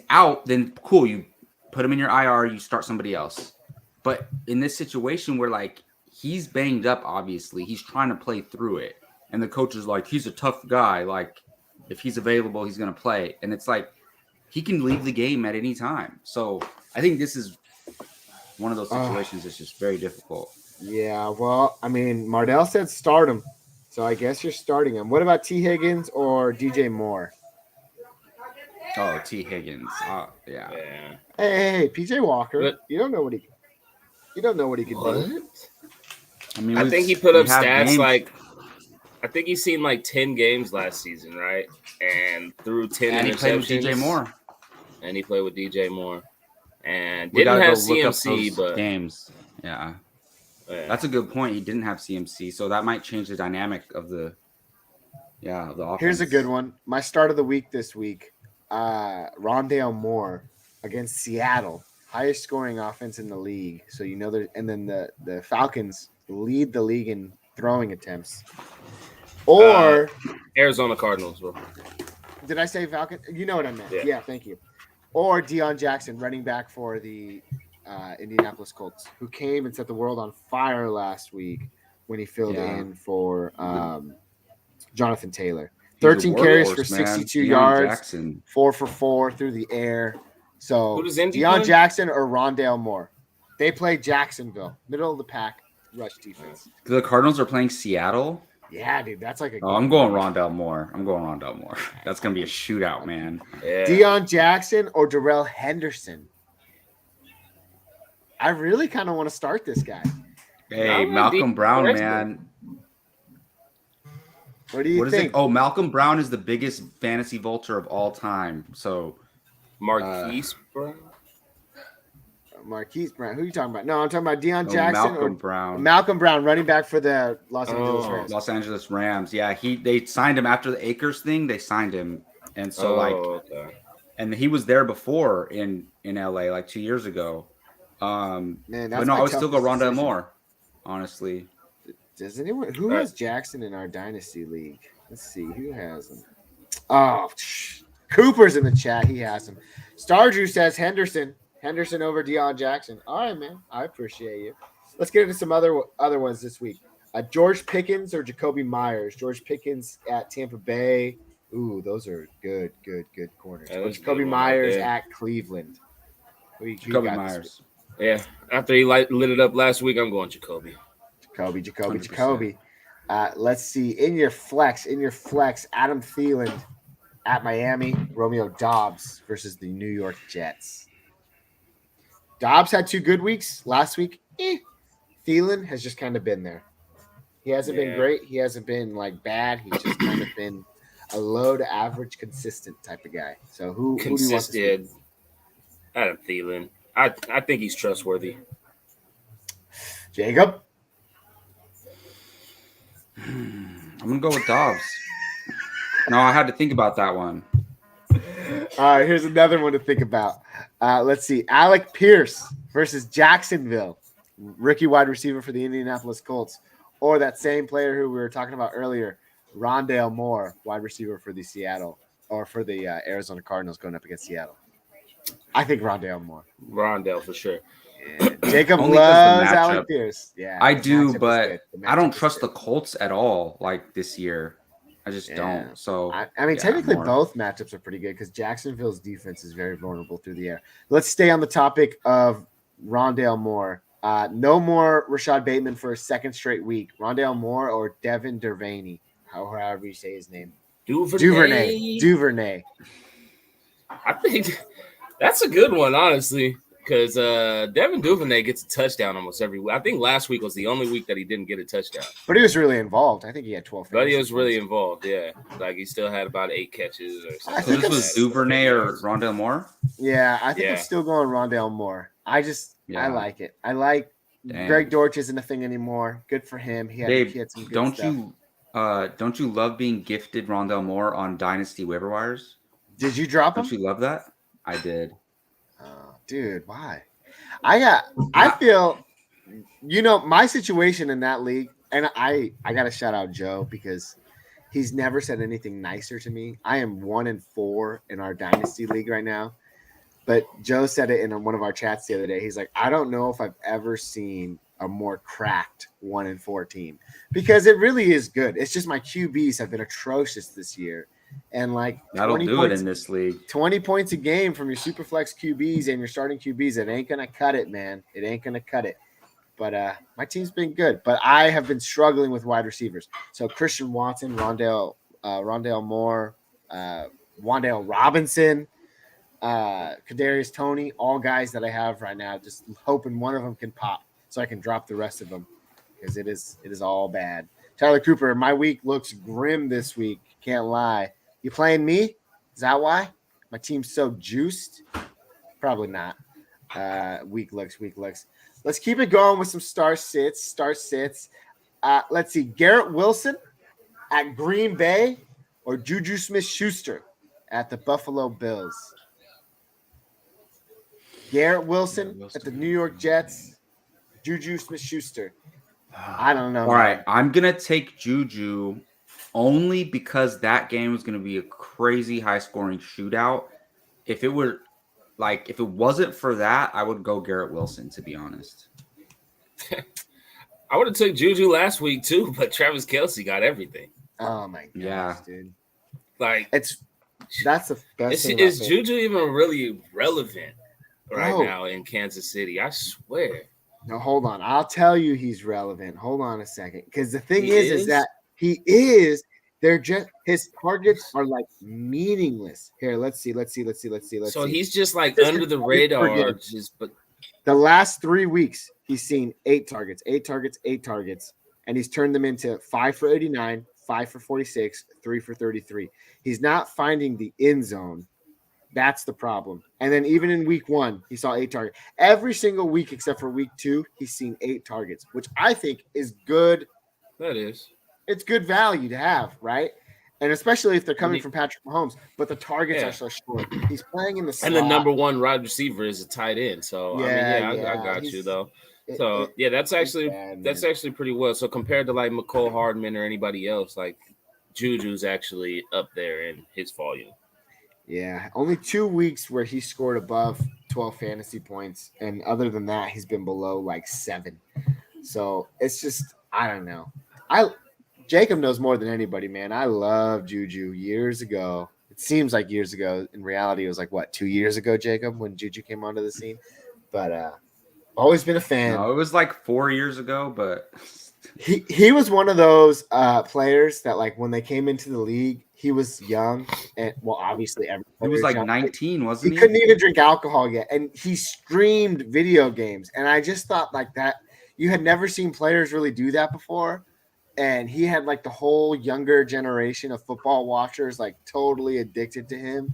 [SPEAKER 3] out, then cool, you put him in your IR, you start somebody else. But in this situation where like he's banged up, obviously he's trying to play through it, and the coach is like, he's a tough guy. Like if he's available, he's gonna play, and it's like he can leave the game at any time. So I think this is one of those situations that's just very difficult.
[SPEAKER 1] Yeah, well, I mean, Mardell said start him, so I guess you're starting him. What about T. Higgins or DJ Moore?
[SPEAKER 3] Oh, T. Higgins. Yeah.
[SPEAKER 1] Hey, PJ Walker. But, you don't know what he can do.
[SPEAKER 3] I mean,
[SPEAKER 2] I think he put up stats like I think he's seen like 10 games last season, right? And threw 10
[SPEAKER 3] and
[SPEAKER 2] interceptions.
[SPEAKER 3] He played with DJ Moore.
[SPEAKER 2] And he played with DJ Moore. And didn't have CMC, but
[SPEAKER 3] games. Yeah. That's a good point. He didn't have CMC, so that might change the dynamic of the offense.
[SPEAKER 1] Here's a good one. My start of the week this week, Rondale Moore against Seattle, highest scoring offense in the league. So and then the Falcons lead the league in throwing attempts. Or
[SPEAKER 2] Arizona Cardinals, bro.
[SPEAKER 1] Did I say Falcon? You know what I meant. Yeah, thank you. Or Deion Jackson, running back for the Indianapolis Colts, who came and set the world on fire last week when he filled in for Jonathan Taylor. 13 carries for 62 yards, Jackson. 4 for 4 through the air. So Deion Jackson or Rondale Moore. They play Jacksonville, middle of the pack, rush defense.
[SPEAKER 3] The Cardinals are playing Seattle.
[SPEAKER 1] Yeah, dude, that's like a.
[SPEAKER 3] I'm going Rondale Moore. That's gonna be a shootout, man.
[SPEAKER 2] Yeah.
[SPEAKER 1] Deion Jackson or Darrell Henderson. I really kind of want to start this guy.
[SPEAKER 3] Hey, Malcolm Brown, man.
[SPEAKER 1] What do you think?
[SPEAKER 3] Oh, Malcolm Brown is the biggest fantasy vulture of all time. So,
[SPEAKER 2] Marquise Brown.
[SPEAKER 1] Marquise Brown. Who are you talking about? No, I'm talking about Deion Jackson.
[SPEAKER 3] Malcolm
[SPEAKER 1] Brown, running back for the Los Angeles Rams.
[SPEAKER 3] Los Angeles Rams. Yeah, they signed him after the Akers thing. They signed him, and so and he was there before in LA like 2 years ago. Man, but no, I would still go Rondale Moore, honestly.
[SPEAKER 1] Does anyone who has Jackson in our dynasty league? Let's see who has him. Oh, Cooper's in the chat. He has him. Star Drew says Henderson over Deion Jackson. All right, man. I appreciate you. Let's get into some other ones this week. George Pickens or Jacoby Myers. George Pickens at Tampa Bay. Ooh, those are good corners. Jacoby Myers at Cleveland.
[SPEAKER 3] Jacoby Myers.
[SPEAKER 2] Yeah. After he lit it up last week, I'm going Jacoby.
[SPEAKER 1] Jacoby. Let's see. In your flex, Adam Thielen at Miami. Romeo Doubs versus the New York Jets. Dobbs had 2 good weeks last week. Thielen has just kind of been there. He hasn't been great. He hasn't been like bad. He's just kind of been a low to average, consistent type of guy. So who do you want to see?
[SPEAKER 2] Adam Thielen. I think he's trustworthy.
[SPEAKER 1] Jacob?
[SPEAKER 3] I'm gonna go with Dobbs. No, I had to think about that one.
[SPEAKER 1] All right, here's another one to think about. Let's see. Alec Pierce versus Jacksonville, rookie wide receiver for the Indianapolis Colts, or that same player who we were talking about earlier, Rondale Moore, wide receiver for the Seattle or for the Arizona Cardinals going up against Seattle. I think Rondale Moore.
[SPEAKER 2] Rondell for sure.
[SPEAKER 1] Yeah. Jacob
[SPEAKER 3] Only 'cause the
[SPEAKER 1] loves Alec
[SPEAKER 3] matchup.
[SPEAKER 1] Pierce. Yeah,
[SPEAKER 3] I
[SPEAKER 1] the
[SPEAKER 3] do,
[SPEAKER 1] matchup is
[SPEAKER 3] but
[SPEAKER 1] good. The
[SPEAKER 3] I don't
[SPEAKER 1] matchup is
[SPEAKER 3] trust
[SPEAKER 1] good.
[SPEAKER 3] the Colts at all. Like this year, I just
[SPEAKER 1] Yeah.
[SPEAKER 3] don't. So
[SPEAKER 1] I mean,
[SPEAKER 3] yeah,
[SPEAKER 1] technically,
[SPEAKER 3] more.
[SPEAKER 1] both matchups are pretty good because Jacksonville's defense is very vulnerable through the air. Let's stay on the topic of Rondale Moore. No more Rashad Bateman for a second straight week. Rondale Moore or Devin Duvernay, however you say his name. Duvernay.
[SPEAKER 2] I think that's a good one, honestly, because Devin Duvernay gets a touchdown almost every week. I think last week was the only week that he didn't get a touchdown.
[SPEAKER 1] But he was really involved. I think he had 12.
[SPEAKER 2] But he was really
[SPEAKER 1] points.
[SPEAKER 2] involved, yeah. Like he still had about 8 catches or something.
[SPEAKER 3] So this was Duvernay or Rondale Moore?
[SPEAKER 1] Yeah, I think I'm still going Rondale Moore. I like it. I like Greg Dortch isn't a thing anymore. Good for him. He had some good stuff.
[SPEAKER 3] Don't you love being gifted Rondale Moore on Dynasty waiver wires?
[SPEAKER 1] Did you drop him?
[SPEAKER 3] Don't you love that? I did.
[SPEAKER 1] Oh, dude, why? I feel, my situation in that league, and I got to shout out Joe because he's never said anything nicer to me. I am 1-4 in our Dynasty league right now. But Joe said it in one of our chats the other day. He's like, I don't know if I've ever seen a more cracked 1-4 team because it really is good. It's just my QBs have been atrocious this year. And like
[SPEAKER 3] that'll do it in this league.
[SPEAKER 1] 20 points a game from your super flex QBs and your starting QBs. It ain't going to cut it, man. It ain't going to cut it. But my team's been good. But I have been struggling with wide receivers. So Christian Watson, Rondale Moore, Wan'Dale Robinson, Kadarius Toney, all guys that I have right now, just hoping one of them can pop so I can drop the rest of them because it is all bad. Tyler Cooper, my week looks grim this week. Can't lie. You playing me? Is that why? My team's so juiced? Probably not. Weak looks. Let's keep it going with some star sits. Let's see. Garrett Wilson at Green Bay or Juju Smith-Schuster at the Buffalo Bills? Garrett Wilson at the New York Jets, Juju Smith-Schuster. I don't know.
[SPEAKER 3] All right, I'm going to take Juju only because that game was going to be a crazy high-scoring shootout. If it wasn't for that, I would go Garrett Wilson, to be honest.
[SPEAKER 2] I would have took Juju last week too, but Travis Kelce got everything.
[SPEAKER 1] Oh my gosh, dude!
[SPEAKER 2] Like
[SPEAKER 1] that's the best thing.
[SPEAKER 2] Is Juju even really relevant right now in Kansas City? I swear.
[SPEAKER 1] No, hold on. I'll tell you he's relevant. Hold on a second, because the thing is that he is. They're just his targets are like meaningless. Here, let's see.
[SPEAKER 2] So he's just like under the radar. But
[SPEAKER 1] the last 3 weeks, he's seen 8 targets, and he's turned them into 5 for 89, 5 for 46, 3 for 33. He's not finding the end zone. That's the problem. And then even in week 1, he saw 8 targets. Every single week except for week 2, he's seen 8 targets, which I think is good.
[SPEAKER 2] That is.
[SPEAKER 1] It's good value to have, right? And especially if they're coming from Patrick Mahomes, but the targets are so short. He's playing in the slot.
[SPEAKER 2] And the number 1 wide receiver is a tight end. So I got you though. So that's actually pretty well. So compared to like McCole Hardman or anybody else, like Juju's actually up there in his volume.
[SPEAKER 1] Yeah, only 2 weeks where he scored above 12 fantasy points, and other than that, he's been below like 7. So it's just I don't know. Jacob knows more than anybody, man. I love Juju years ago. It seems like years ago. In reality, it was like, 2 years ago, Jacob, when Juju came onto the scene. But always been a fan.
[SPEAKER 3] No, it was like 4 years ago, but
[SPEAKER 1] he was one of those players that, like, when they came into the league, he was young. And, obviously,
[SPEAKER 3] he was like young. 19, wasn't he?
[SPEAKER 1] He couldn't even drink alcohol yet. And he streamed video games. And I just thought, like, that you had never seen players really do that before. And he had like the whole younger generation of football watchers like totally addicted to him.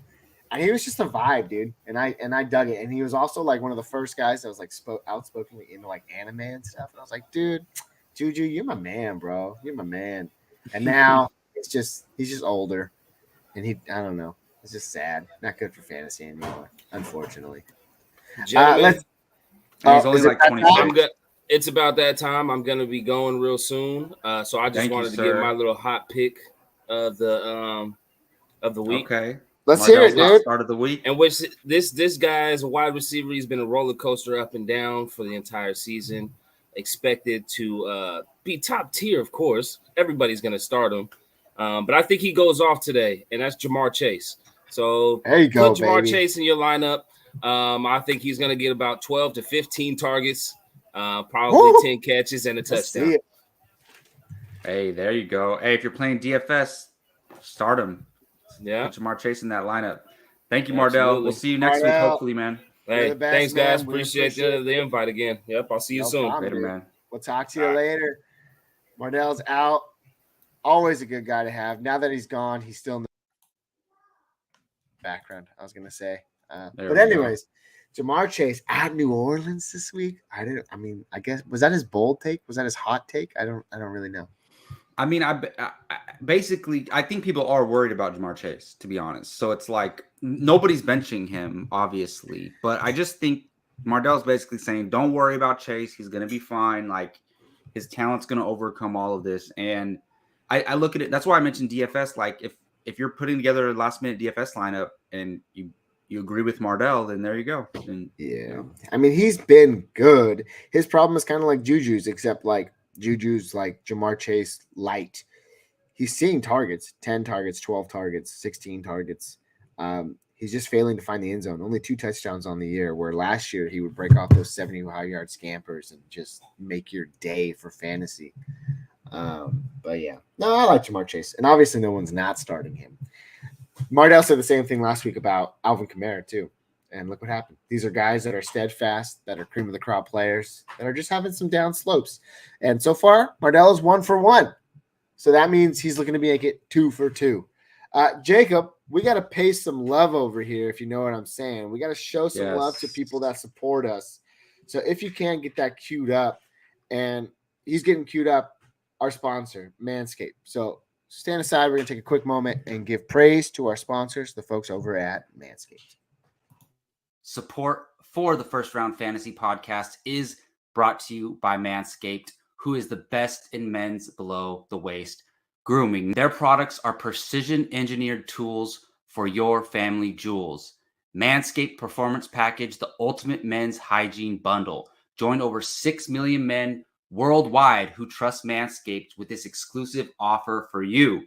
[SPEAKER 1] And he was just a vibe, dude. And I dug it. And he was also like one of the first guys that was like outspokenly into like anime and stuff. And I was like, dude, Juju, you're my man, bro. You're my man. And now he's just older. And I don't know. It's just sad. Not good for fantasy anymore, unfortunately.
[SPEAKER 2] Gentlemen,
[SPEAKER 1] Let's.
[SPEAKER 3] And he's only
[SPEAKER 1] is it
[SPEAKER 3] like
[SPEAKER 1] that
[SPEAKER 3] 26.
[SPEAKER 1] time?
[SPEAKER 2] it's about that time. I'm gonna be going real soon. So I just
[SPEAKER 3] Thank you,
[SPEAKER 2] wanted to give
[SPEAKER 3] sir.
[SPEAKER 2] my little hot pick of the week.
[SPEAKER 3] Okay.
[SPEAKER 1] Let's hear it,
[SPEAKER 3] Mardell's hot
[SPEAKER 1] dude.
[SPEAKER 3] start of the week.
[SPEAKER 2] And which this guy is a wide receiver. He's been a roller coaster up and down for the entire season. Expected to be top tier, of course. Everybody's going to start him. But I think he goes off today, and that's Jamar Chase. So
[SPEAKER 1] There you go,
[SPEAKER 2] put Jamar
[SPEAKER 1] baby.
[SPEAKER 2] Chase in your lineup. I think he's going to get about 12 to 15 targets, probably
[SPEAKER 1] Woo!
[SPEAKER 2] 10 catches and a
[SPEAKER 1] Let's see
[SPEAKER 2] touchdown.
[SPEAKER 1] it.
[SPEAKER 3] Hey, there you go. Hey, if you're playing DFS, start him.
[SPEAKER 2] Yeah.
[SPEAKER 3] Put Jamar Chase in that lineup. Thank you, Mardell.
[SPEAKER 2] Absolutely.
[SPEAKER 3] We'll see you next week,
[SPEAKER 1] Mardell.
[SPEAKER 3] hopefully, man.
[SPEAKER 1] You're
[SPEAKER 2] Hey,
[SPEAKER 1] the best,
[SPEAKER 2] thanks, guys.
[SPEAKER 1] man. We
[SPEAKER 2] Appreciate
[SPEAKER 1] appreciate
[SPEAKER 2] the invite again. Yep, I'll see you
[SPEAKER 1] No
[SPEAKER 2] soon.
[SPEAKER 1] problem.
[SPEAKER 3] Later,
[SPEAKER 1] dude.
[SPEAKER 3] man.
[SPEAKER 1] We'll talk to you later. Mardell's out. Always a good guy to have. Now that he's gone, he's still in the background, I was going to say. But anyways, Jamar Chase at New Orleans this week. I guess, was that his bold take? Was that his hot take? I don't really know.
[SPEAKER 3] I mean, I basically, I think people are worried about Jamar Chase, to be honest. So it's like nobody's benching him, obviously. But I just think Mardell's basically saying, don't worry about Chase. He's going to be fine. Like, his talent's going to overcome all of this. And I look at it. That's why I mentioned DFS. Like, if you're putting together a last-minute DFS lineup and you agree with Mardell, then there you go. And,
[SPEAKER 1] yeah. I mean, he's been good. His problem is kind of like Juju's, except like Juju's like Jamar Chase light. He's seeing targets, 10 targets, 12 targets, 16 targets. He's just failing to find the end zone. Only 2 touchdowns on the year, where last year he would break off those 75-yard scampers and just make your day for fantasy. But yeah, no, I like Jamar Chase. And obviously no one's not starting him. Mardell said the same thing last week about Alvin Kamara too. And look what happened. These are guys that are steadfast, that are cream of the crop players, that are just having some down slopes. And so far, Mardell is 1 for 1. So that means he's looking to make it 2 for 2. Jacob, we got to pay some love over here, if you know what I'm saying. We got to show some love to people that support us. So if you can get that queued up, and he's getting queued up, our sponsor, Manscaped. So stand aside. We're going to take a quick moment and give praise to our sponsors, the folks over at Manscaped.
[SPEAKER 3] Support for the First Round Fantasy Podcast is brought to you by Manscaped, who is the best in men's below the waist grooming. Their products are precision engineered tools for your family jewels. Manscaped Performance Package, the ultimate men's hygiene bundle. Join over 6 million men worldwide who trust Manscaped with this exclusive offer for you.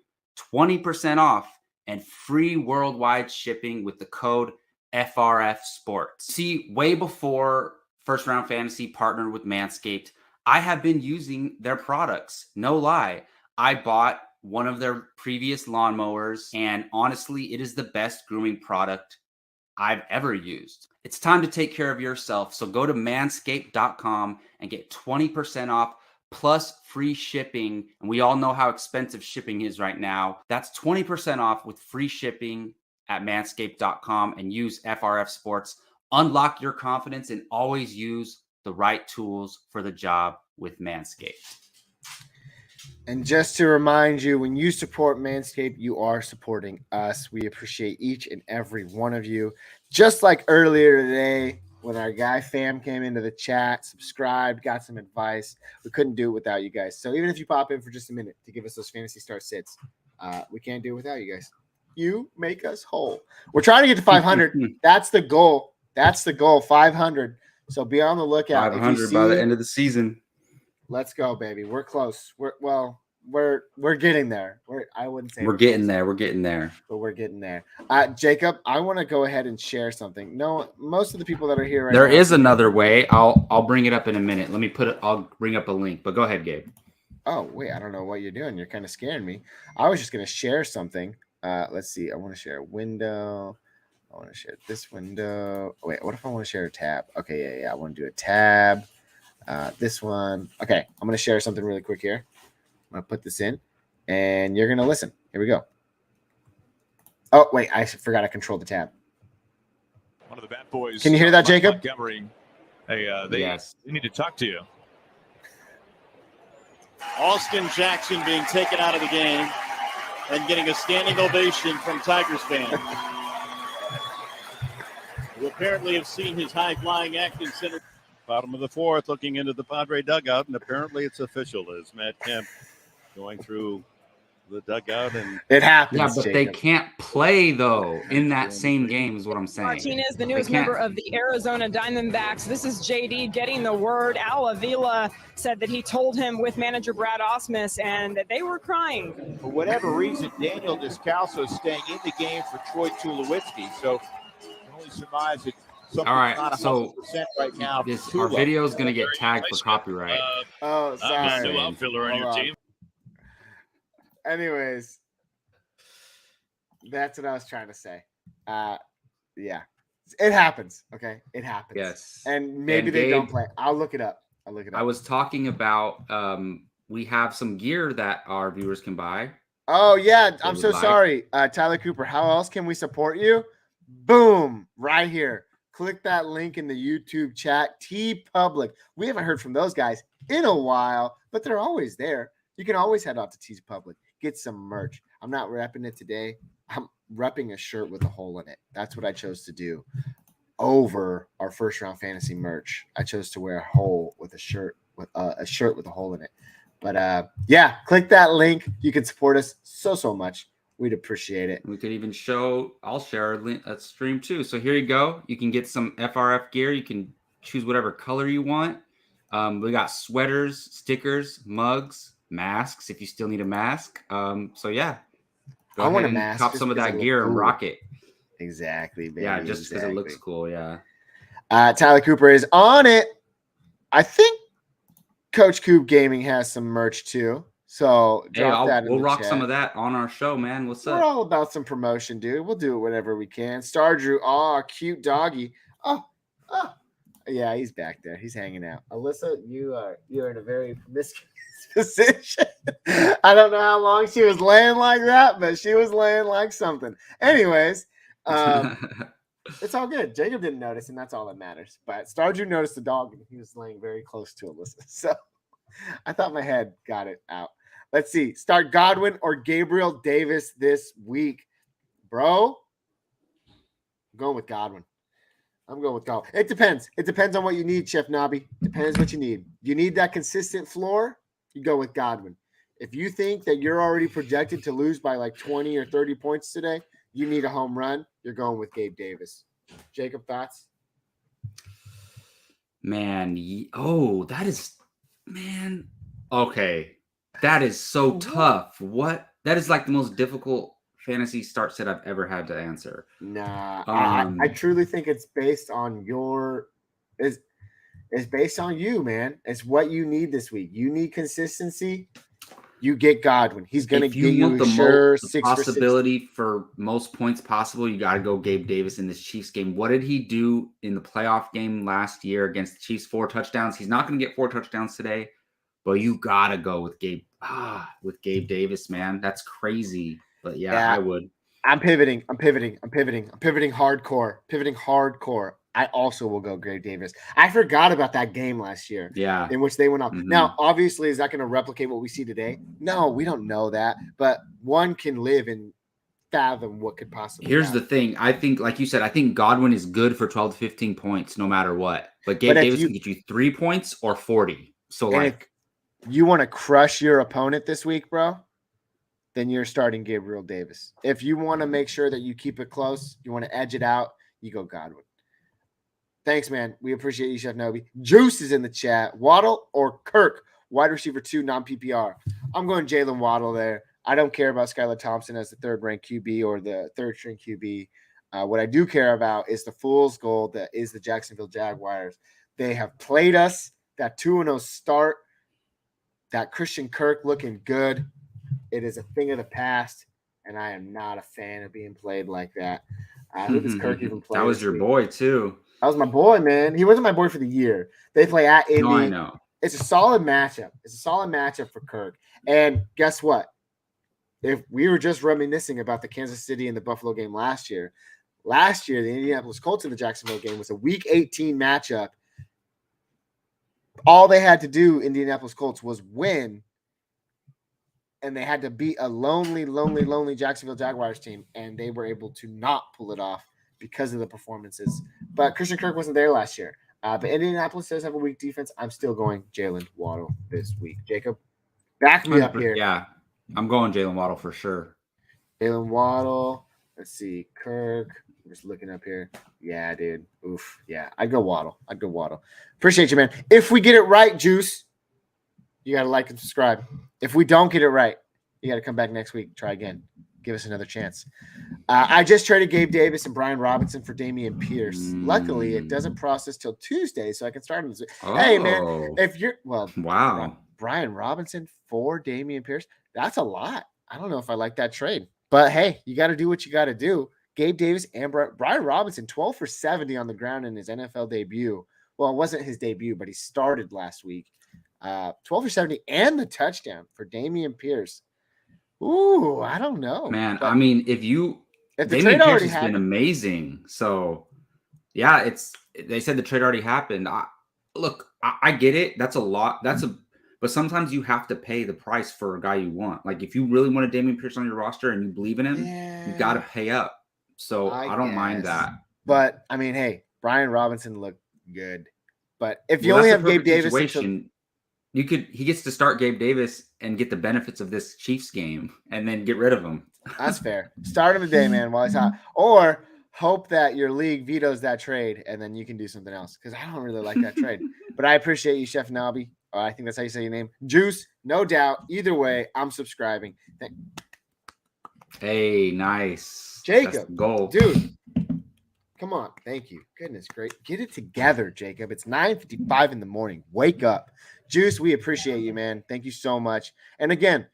[SPEAKER 3] 20% off and free worldwide shipping with the code FRF Sports. See, way before First Round Fantasy partnered with Manscaped, I have been using their products. No lie. I bought one of their previous lawnmowers, and honestly, it is the best grooming product I've ever used. It's time to take care of yourself. So go to manscaped.com and get 20% off plus free shipping. And we all know how expensive shipping is right now. That's 20% off with free shipping at manscaped.com, and use FRF Sports. Unlock your confidence and always use the right tools for the job with Manscaped.
[SPEAKER 1] And just to remind you, when you support Manscaped, you are supporting us. We appreciate each and every one of you. Just like earlier today, when our guy Fam came into the chat, subscribed, got some advice, we couldn't do it without you guys. So even if you pop in for just a minute to give us those Fantasy Star sits, we can't do it without you guys. You make us whole. We're trying to get to 500. That's the goal. 500. So be on the lookout.
[SPEAKER 3] 500 by the end of the season.
[SPEAKER 1] Let's go, baby. We're close. We're getting there. I wouldn't say
[SPEAKER 3] we're getting there. We're getting there.
[SPEAKER 1] But we're getting there. Jacob, I want to go ahead and share something. No, most of the people that are here right
[SPEAKER 3] there
[SPEAKER 1] now.
[SPEAKER 3] There is another way. I'll bring it up in a minute. Let me put it. I'll bring up a link. But go ahead, Gabe.
[SPEAKER 1] Oh, wait. I don't know what you're doing. You're kind of scaring me. I was just going to share something. Let's see. I want to share a window. I want to share this window. Wait, what if I want to share a tab? Okay, yeah. I want to do a tab. This one. Okay, I'm going to share something really quick here. I'm going to put this in, and you're going to listen. Here we go. Oh, wait. I forgot I controlled the tab.
[SPEAKER 4] One of the bad boys.
[SPEAKER 1] Can you hear that, Jacob?
[SPEAKER 4] Montgomery. Hey, they need to talk to you.
[SPEAKER 5] Austin Jackson being taken out of the game and getting a standing ovation from Tigers fans. who apparently have seen his high-flying acting center.
[SPEAKER 4] Bottom of the fourth, looking into the Padre dugout, and apparently it's official as Matt Kemp going through the dugout. And
[SPEAKER 1] It happens.
[SPEAKER 3] Yeah, but
[SPEAKER 1] Jacob.
[SPEAKER 3] they can't play though in that same game is what I'm saying.
[SPEAKER 6] Martinez, the newest member of the Arizona Diamondbacks. This is JD getting the word. Al Avila said that he told him with manager Brad Osmus and that they were crying.
[SPEAKER 5] For whatever reason, Daniel Descalso is staying in the game for Troy Tulowitzki. So you can only surmise that something's
[SPEAKER 3] All right,
[SPEAKER 5] not 100%
[SPEAKER 3] so
[SPEAKER 5] right now.
[SPEAKER 3] our video is going to get tagged for copyright.
[SPEAKER 1] Oh, sorry.
[SPEAKER 4] new outfielder on your team.
[SPEAKER 1] Anyways, that's what I was trying to say. Yeah, it happens. Okay, it happens.
[SPEAKER 3] Yes,
[SPEAKER 1] and maybe
[SPEAKER 3] and
[SPEAKER 1] they
[SPEAKER 3] Gabe,
[SPEAKER 1] don't play. I'll look it up.
[SPEAKER 3] I was talking about we have some gear that our viewers can buy.
[SPEAKER 1] Oh yeah, I'm
[SPEAKER 3] would
[SPEAKER 1] so
[SPEAKER 3] like.
[SPEAKER 1] sorry, Tyler Cooper. How else can we support you? Boom, right here. Click that link in the YouTube chat. T Public. We haven't heard from those guys in a while, but they're always there. You can always head out to T Public, get some merch. I'm not repping it today. I'm repping a shirt with a hole in it. That's what I chose to do over our first round fantasy merch. I chose to wear a hole with a shirt with a hole in it. But yeah, click that link. You can support us so much. We'd appreciate it.
[SPEAKER 3] We could even I'll share a stream too. So here you go. You can get some FRF gear. You can choose whatever color you want. We got sweaters, stickers, mugs, masks if you still need a mask. So yeah,
[SPEAKER 1] I want a mask.
[SPEAKER 3] Cop some of that gear and rock it.
[SPEAKER 1] Exactly, baby.
[SPEAKER 3] Yeah, just because it looks cool. Yeah.
[SPEAKER 1] Tyler Cooper is on it. I think Coach Coop Gaming has some merch too. So
[SPEAKER 3] we'll rock some of that on our show, man. What's up?
[SPEAKER 1] We're all about some promotion, dude. We'll do it whenever we can. Star Drew, cute doggy. Yeah, he's back there. He's hanging out. Alyssa, you're in a very promiscuous position. I don't know how long she was laying like that, but she was laying like something. Anyways, it's all good. Jacob didn't notice, and that's all that matters. But Star Drew noticed the dog, and he was laying very close to Alyssa. So I thought my head got it out. Let's see. Start Godwin or Gabriel Davis this week. Bro, I'm going with Godwin. It depends. It depends on what you need, Chef Nobby. Depends what you need. You need that consistent floor, you go with Godwin. If you think that you're already projected to lose by like 20 or 30 points today, you need a home run, you're going with Gabe Davis. Jacob, thoughts?
[SPEAKER 3] Okay. That is so tough. What? That is like the most difficult fantasy start set I've ever had to answer.
[SPEAKER 1] Nah, I truly think it's based on it's based on you, man. It's what you need this week. You need consistency. You get Godwin. He's going to give you
[SPEAKER 3] the possibility for most points possible. You got to go Gabe Davis in this Chiefs game. What did he do in the playoff game last year against the Chiefs? 4 touchdowns. He's not going to get 4 touchdowns today, but you got to go with Gabe Davis, man. That's crazy. But yeah, I would.
[SPEAKER 1] I'm pivoting hardcore. I also will go Gabe Davis. I forgot about that game last year.
[SPEAKER 3] Yeah.
[SPEAKER 1] In which they went off.
[SPEAKER 3] Mm-hmm.
[SPEAKER 1] Now, obviously, is that going to replicate what we see today? No, we don't know that. But one can live and fathom what could possibly
[SPEAKER 3] Here's
[SPEAKER 1] happen.
[SPEAKER 3] the thing. I think, like you said, I think Godwin is good for 12 to 15 points no matter what. But Gabe Davis can get you 3 points or 40. So, like,
[SPEAKER 1] if you want to crush your opponent this week, bro, then you're starting Gabriel Davis. If you want to make sure that you keep it close, you want to edge it out, you go Godwin. Thanks, man. We appreciate you, Chef Noby. Juice is in the chat. Waddle or Kirk, wide receiver 2, non-PPR. I'm going Jalen Waddle there. I don't care about Skylar Thompson as the third-ranked QB or the third-string QB. What I do care about is the fool's gold that is the Jacksonville Jaguars. They have played us. That 2-0 start, that Christian Kirk looking good. It is a thing of the past, and I am not a fan of being played like that. Who does Kirk even play?
[SPEAKER 3] That was your boy, too.
[SPEAKER 1] That was my boy, man. He wasn't my boy for the year. They play at Indy.
[SPEAKER 3] No, I know.
[SPEAKER 1] It's a solid matchup. For Kirk. And guess what? If we were just reminiscing about the Kansas City and the Buffalo game last year, the Indianapolis Colts and the Jacksonville game was a Week 18 matchup. All they had to do, Indianapolis Colts, was win, and they had to beat a lonely Jacksonville Jaguars team, and they were able to not pull it off because of the performances. But Christian Kirk wasn't there last year. But Indianapolis does have a weak defense. I'm still going Jalen Waddle this week. Jacob, back me up here.
[SPEAKER 3] Yeah, I'm going Jalen Waddle for sure.
[SPEAKER 1] Jalen Waddle. Let's see. Kirk. I'm just looking up here. Yeah, dude. Oof. Yeah, I'd go Waddle. Appreciate you, man. If we get it right, Juice, you got to like and subscribe. If we don't get it right, you got to come back next week. Try again. Give us another chance. I just traded Gabe Davis and Brian Robinson for Dameon Pierce. Luckily, it doesn't process till Tuesday, so I can start on this. Hey, man, if you're
[SPEAKER 3] wow,
[SPEAKER 1] Brian Robinson for Dameon Pierce, that's a lot. I don't know if I like that trade, but hey, you got to do what you got to do. Gabe Davis and Brian Robinson, 12 for 70 on the ground in his NFL debut. Well, it wasn't his debut, but he started last week. 12 for 70 and the touchdown for Dameon Pierce. Ooh, I don't know,
[SPEAKER 3] man. I mean, if the trade already has been amazing. So, yeah, they said the trade already happened. I get it. That's a lot. But sometimes you have to pay the price for a guy you want. Like if you really want a Dameon Pierce on your roster and you believe in him, you got to pay up. So I don't mind that.
[SPEAKER 1] But I mean, hey, Brian Robinson looked good. But if you only have Gabe Davis,
[SPEAKER 3] he gets to start Gabe Davis and get the benefits of this Chiefs game and then get rid of him.
[SPEAKER 1] That's fair. Start him today, man, while he's hot. Or hope that your league vetoes that trade and then you can do something else. Because I don't really like that trade. But I appreciate you, Chef Nobby. I think that's how you say your name. Juice, no doubt. Either way, I'm subscribing.
[SPEAKER 3] Hey, nice.
[SPEAKER 1] Jacob,
[SPEAKER 3] goal.
[SPEAKER 1] Dude. Come on. Thank you. Goodness, great. Get it together, Jacob. It's 9:55 in the morning. Wake up. Juice, we appreciate you, man. Thank you so much. And again,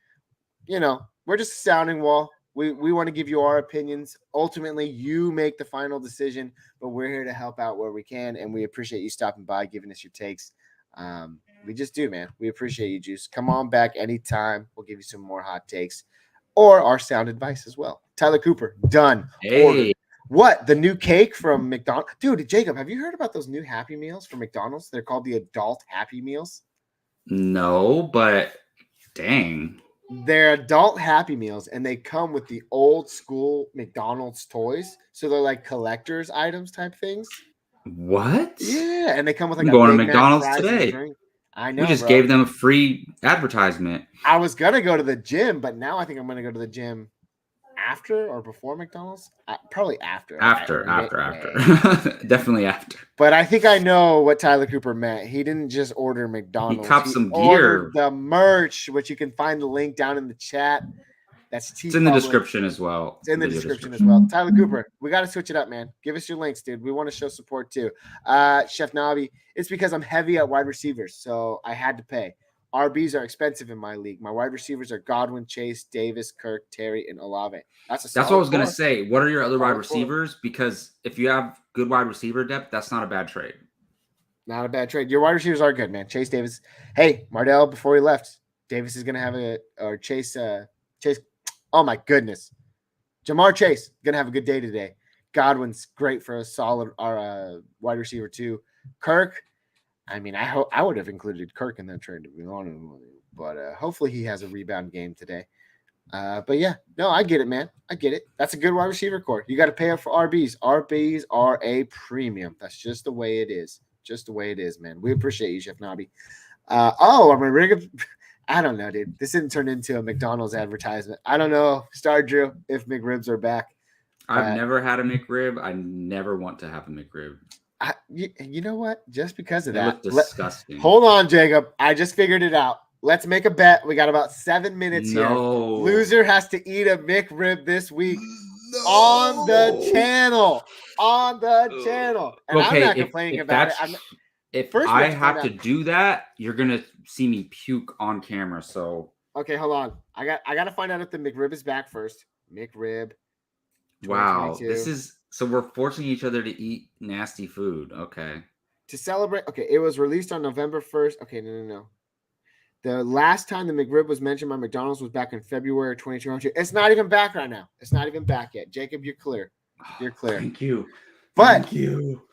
[SPEAKER 1] we're just a sounding wall. We want to give you our opinions. Ultimately, you make the final decision, but we're here to help out where we can, and we appreciate you stopping by, giving us your takes. We just do, man. We appreciate you, Juice. Come on back anytime. We'll give you some more hot takes or our sound advice as well. Tyler Cooper, done.
[SPEAKER 3] Hey.
[SPEAKER 1] Ordered. What? The new cake from McDonald's? Dude, Jacob, have you heard about those new Happy Meals from McDonald's? They're called the Adult Happy Meals.
[SPEAKER 3] No, but dang.
[SPEAKER 1] They're adult Happy Meals, and they come with the old school McDonald's toys. So they're like collector's items type things.
[SPEAKER 3] What?
[SPEAKER 1] Yeah, and they come with like
[SPEAKER 3] I'm going to McDonald's today.
[SPEAKER 1] I know.
[SPEAKER 3] We just gave them a free advertisement.
[SPEAKER 1] I was gonna go to the gym, but now I think I'm gonna go to the gym after or before McDonald's. Probably after.
[SPEAKER 3] After. Definitely after.
[SPEAKER 1] But I think I know what Tyler Cooper meant. He didn't just order McDonald's.
[SPEAKER 3] He copped some gear.
[SPEAKER 1] The merch, which you can find the link down in the chat. It's
[SPEAKER 3] in the description as well.
[SPEAKER 1] It's in the description as well. Tyler Cooper, we got to switch it up, man. Give us your links, dude. We want to show support too. Chef Nobby, it's because I'm heavy at wide receivers, so I had to pay. RBs are expensive in my league. My wide receivers are Godwin, Chase, Davis, Kirk, Terry, and Olave. That's what
[SPEAKER 3] I was going to say. What are your other wide receivers? Because if you have good wide receiver depth, that's not a bad trade.
[SPEAKER 1] Not a bad trade. Your wide receivers are good, man. Chase, Davis. Hey, Mardell, before he left, Davis is going to have Chase. Oh, my goodness. Jamar Chase, going to have a good day today. Godwin's great for a solid wide receiver too. Kirk, I mean, I would have included Kirk in that trade to be honest with you, but hopefully he has a rebound game today. But yeah, no, I get it, man. I get it. That's a good wide receiver core. You got to pay up for RBs. RBs are a premium. That's just the way it is. Just the way it is, man. We appreciate you, Chef Nobby. I'm a rig. I don't know, dude. This didn't turn into a McDonald's advertisement. I don't know, Star Drew, if McRibs are back.
[SPEAKER 3] I've never had a McRib. I never want to have a McRib.
[SPEAKER 1] You know what? Just because of
[SPEAKER 3] they
[SPEAKER 1] that.
[SPEAKER 3] look disgusting.
[SPEAKER 1] Hold on, Jacob. I just figured it out. Let's make a bet. We got about 7 minutes here. Loser has to eat a McRib this week on the channel. On the channel. And I'm not complaining about it.
[SPEAKER 3] If I have to do that, you're gonna see me puke on camera. So
[SPEAKER 1] okay, hold on. I got to find out if the McRib is back first. McRib.
[SPEAKER 3] Wow, so we're forcing each other to eat nasty food. Okay.
[SPEAKER 1] To celebrate. Okay, it was released on November 1st. Okay, no. The last time the McRib was mentioned by McDonald's was back in February 2022. It's not even back right now. It's not even back yet. Jacob, you're clear. You're clear.
[SPEAKER 3] Thank you.
[SPEAKER 1] But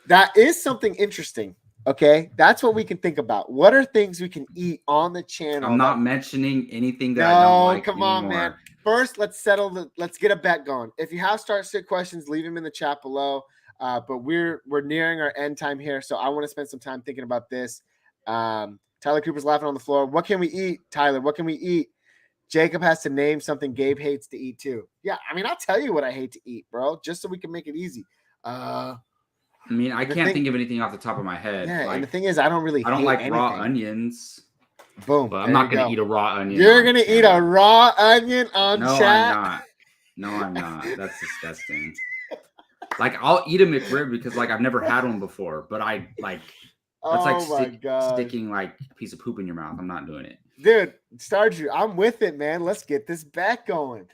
[SPEAKER 1] that is something interesting. Okay, that's what we can think about. What are things we can eat on the channel?
[SPEAKER 3] I'm not mentioning anything that I don't like
[SPEAKER 1] come
[SPEAKER 3] anymore.
[SPEAKER 1] on, man. First, let's get a bet going. If you have start sit questions, leave them in the chat below. But we're nearing our end time here, so I want to spend some time thinking about this. Tyler Cooper's laughing on the floor. What can we eat, Tyler? What can we eat? Jacob has to name something Gabe hates to eat too. Yeah, I mean, I'll tell you what I hate to eat, bro, just so we can make it easy.
[SPEAKER 3] I mean, I can't think of anything off the top of my head.
[SPEAKER 1] Yeah,
[SPEAKER 3] like,
[SPEAKER 1] and the thing is, I don't
[SPEAKER 3] like
[SPEAKER 1] anything.
[SPEAKER 3] raw onions.
[SPEAKER 1] Boom.
[SPEAKER 3] But I'm not going to eat a raw onion.
[SPEAKER 1] You're going to eat a raw onion on chat?
[SPEAKER 3] No, I'm not. That's disgusting. Like, I'll eat a McRib because, like, I've never had one before. But I, like, that's sticking, like, a piece of poop in your mouth. I'm not doing it.
[SPEAKER 1] Dude, Stardew, I'm with it, man. Let's get this bet going.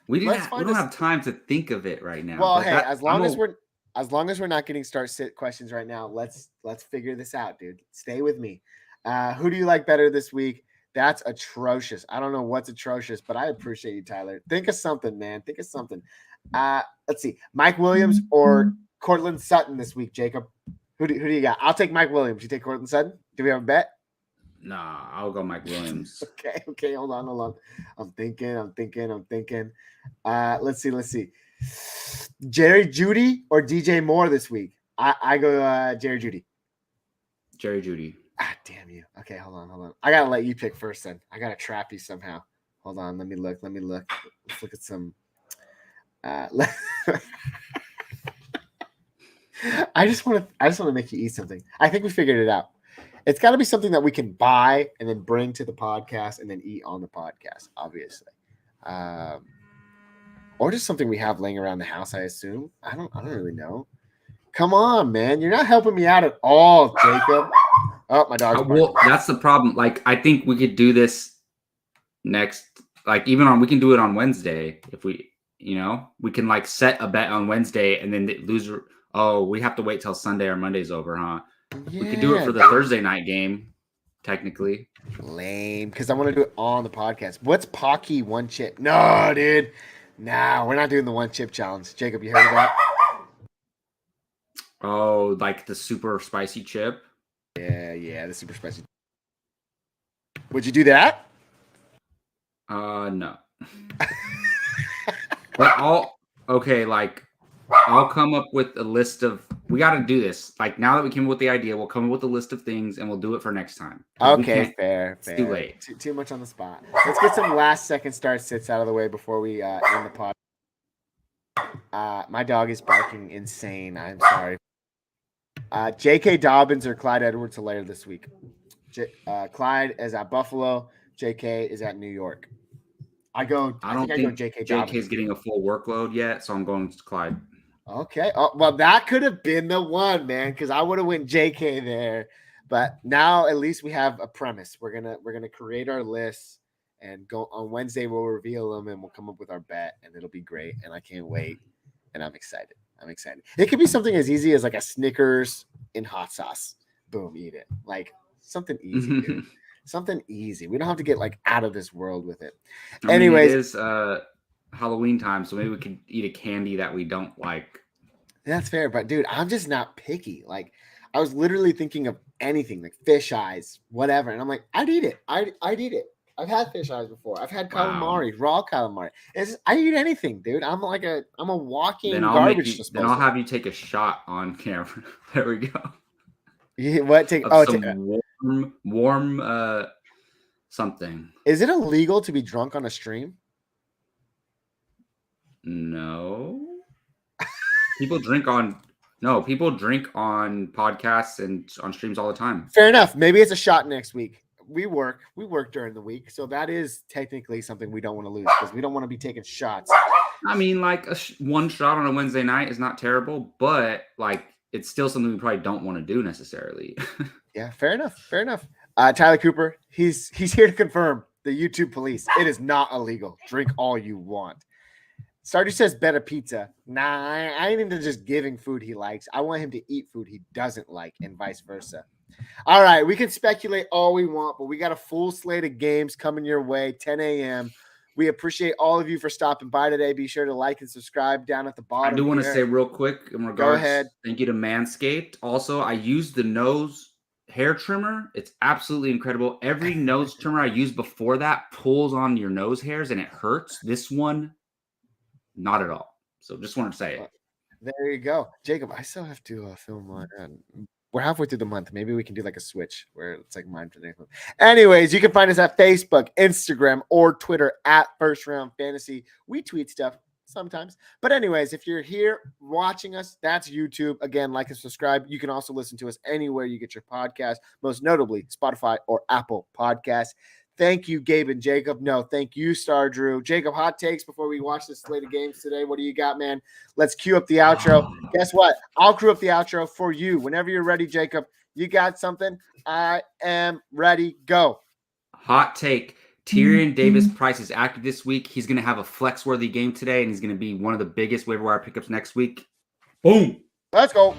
[SPEAKER 3] We don't have time to think of it right now.
[SPEAKER 1] Well, hey, as long as we're not getting start sit questions right now, let's figure this out, dude. Stay with me. Who do you like better this week? That's atrocious. I don't know what's atrocious, but I appreciate you, Tyler. Think of something, man. Think of something. Let's see. Mike Williams or Cortland Sutton this week, Jacob? Who do you got? I'll take Mike Williams. You take Cortland Sutton? Do we have a bet?
[SPEAKER 3] Nah, I'll go Mike Williams.
[SPEAKER 1] Okay. Hold on. I'm thinking. Let's see. Jerry Jeudy or DJ Moore this week? I go Jerry Jeudy.
[SPEAKER 3] Jerry Jeudy.
[SPEAKER 1] Damn you. Okay, hold on. I gotta let you pick first then. I gotta trap you somehow. Hold on, let me look. Let's look at some I just want to make you eat something. I think we figured it out. It's got to be something that we can buy and then bring to the podcast and then eat on the podcast, obviously. Or just something we have laying around the house, I assume. I don't really know. Come on, man. You're not helping me out at all, Jacob. Oh, my dog.
[SPEAKER 3] Well, that's the problem. Like, I think we could do this next, like, we can do it on Wednesday if we can like set a bet on Wednesday and then we have to wait till Sunday or Monday's over, huh? Yeah, we could do it for the Thursday night game, technically.
[SPEAKER 1] Lame, because I want to do it on the podcast. What's Pocky one chip? No, dude. No, we're not doing the one chip challenge. Jacob, you heard of that?
[SPEAKER 3] Oh, like the super spicy chip?
[SPEAKER 1] Yeah, the super spicy. Would you do that?
[SPEAKER 3] No. But I'll come up with a list of. We got to do this. Like, now that we came up with the idea, we'll come up with a list of things and we'll do it for next time.
[SPEAKER 1] Okay, fair.
[SPEAKER 3] It's too late.
[SPEAKER 1] Too much on the spot. Let's get some last second start sits out of the way before we end the pod. My dog is barking insane. I'm sorry. J.K. Dobbins or Clyde Edwards-Helaire this week? Clyde is at Buffalo. J.K. is at New York. I don't think J.K. Dobbins.
[SPEAKER 3] J.K.'s getting a full workload yet, so I'm going to Clyde.
[SPEAKER 1] Okay. Oh, well, that could have been the one, man, because I would have went J.K. there. But now at least we have a premise. We're gonna create our lists and go on Wednesday. We'll reveal them and we'll come up with our bet, and it'll be great. And I can't wait. And I'm excited. It could be something as easy as like a Snickers in hot sauce. Boom, eat it. Like something easy, dude. Something easy. We don't have to get like out of this world with it. Anyways,
[SPEAKER 3] it is Halloween time, so maybe we could eat a candy that we don't like.
[SPEAKER 1] That's fair, but dude, I'm just not picky. Like, I was literally thinking of anything, like fish eyes, whatever, and I'm like, I'd eat it. I'd eat it. I've had fish eyes before. I've had calamari, raw calamari. I eat anything, dude. I'm a walking garbage disposal.
[SPEAKER 3] Then I'll have you take a shot on camera. There we go.
[SPEAKER 1] Yeah, what?
[SPEAKER 3] Warm something.
[SPEAKER 1] Is it illegal to be drunk on a stream?
[SPEAKER 3] No. People drink on podcasts and on streams all the time.
[SPEAKER 1] Fair enough. Maybe it's a shot next week. We work during the week, so that is technically something we don't want to lose because we don't want to be taking shots.
[SPEAKER 3] I mean, like one shot on a Wednesday night is not terrible, but like it's still something we probably don't want to do necessarily.
[SPEAKER 1] Yeah, fair enough. Tyler Cooper, he's here to confirm the YouTube police. It is not illegal. Drink all you want. Stardew says better pizza. Nah, I ain't into just giving food he likes. I want him to eat food he doesn't like and vice versa. All right, we can speculate all we want, but we got a full slate of games coming your way, 10 a.m. We appreciate all of you for stopping by today. Be sure to like and subscribe down at the bottom.
[SPEAKER 3] I do want to
[SPEAKER 1] here.
[SPEAKER 3] say real quick in regards.
[SPEAKER 1] Go ahead.
[SPEAKER 3] Thank you to Manscaped. Also, I used the nose hair trimmer. It's absolutely incredible. Every nose trimmer I used before that pulls on your nose hairs and it hurts. This one, not at all. So just wanted to say it.
[SPEAKER 1] There you go. Jacob, I still have to film one. We're halfway through the month. Maybe we can do like a switch where it's like mine for the next month. Anyways, you can find us at Facebook, Instagram, or Twitter at First Round Fantasy. We tweet stuff sometimes. But anyways, if you're here watching us, that's YouTube. Again, like and subscribe. You can also listen to us anywhere you get your podcast, most notably Spotify or Apple Podcasts. Thank you, Gabe and Jacob. No, thank you, Star Drew. Jacob, hot takes before we watch this slate of games today. What do you got, man? Let's cue up the outro. Guess what? I'll crew up the outro for you. Whenever you're ready, Jacob, you got something? I am ready. Go.
[SPEAKER 3] Hot take. Tyrion Davis Price is active this week. He's going to have a flex-worthy game today, and he's going to be one of the biggest waiver wire pickups next week. Boom.
[SPEAKER 1] Let's go.